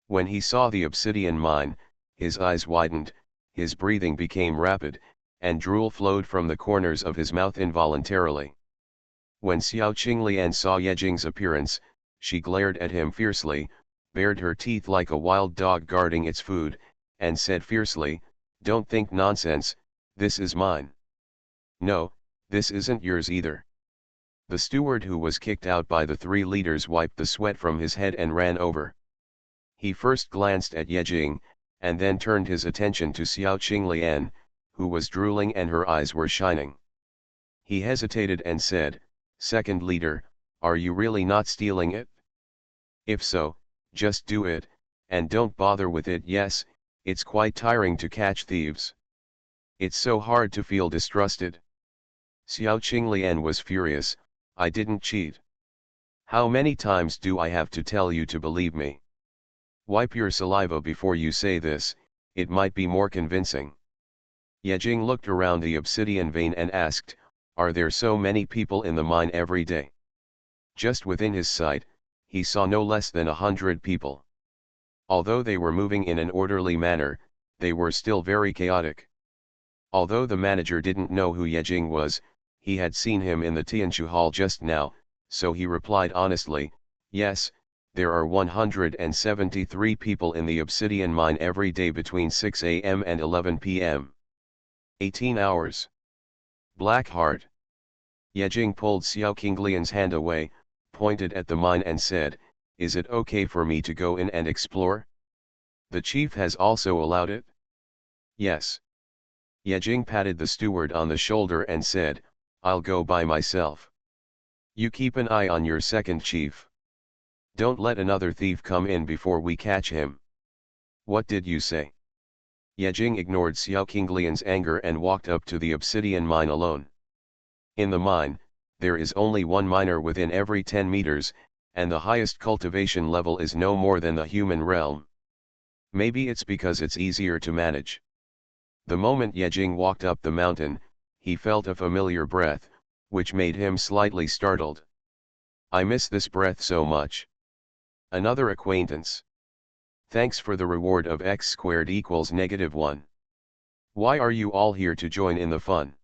When he saw the obsidian mine, his eyes widened, his breathing became rapid, and drool flowed from the corners of his mouth involuntarily. When Xiao Qinglian saw Yejing's appearance, she glared at him fiercely, bared her teeth like a wild dog guarding its food, and said fiercely, "Don't think nonsense, this is mine." "No, this isn't yours either." The steward who was kicked out by the 3 leaders wiped the sweat from his head and ran over. He first glanced at Yejing, and then turned his attention to Xiao Qinglian, who was drooling and her eyes were shining. He hesitated and said, "Second leader, are you really not stealing it? If so, just do it, and don't bother with it. Yes, it's quite tiring to catch thieves. It's so hard to feel distrusted." Xiao Qinglian was furious, "I didn't cheat. How many times do I have to tell you to believe me? Wipe your saliva before you say this, it might be more convincing." Yejing looked around the obsidian vein and asked, "Are there so many people in the mine every day?" Just within his sight, he saw no less than 100 people. Although they were moving in an orderly manner, they were still very chaotic. Although the manager didn't know who Yejing was, he had seen him in the Tianxia Hall just now, so he replied honestly, "Yes, there are 173 people in the obsidian mine every day between 6 a.m. and 11 p.m. 18 hours. Black Heart." Yejing pulled Xiao Qinglian's hand away, pointed at the mine and said, "Is it okay for me to go in and explore? The chief has also allowed it?" "Yes." Yejing patted the steward on the shoulder and said, "I'll go by myself. You keep an eye on your second chief. Don't let another thief come in before we catch him." "What did you say?" Yejing ignored Xiao Qinglian's anger and walked up to the obsidian mine alone. In the mine, there is only one miner within every 10 meters, and the highest cultivation level is no more than the human realm. Maybe it's because it's easier to manage. The moment Yejing walked up the mountain, he felt a familiar breath, which made him slightly startled. "I miss this breath so much. Another acquaintance. Thanks for the reward of x² = -1. Why are you all here to join in the fun?"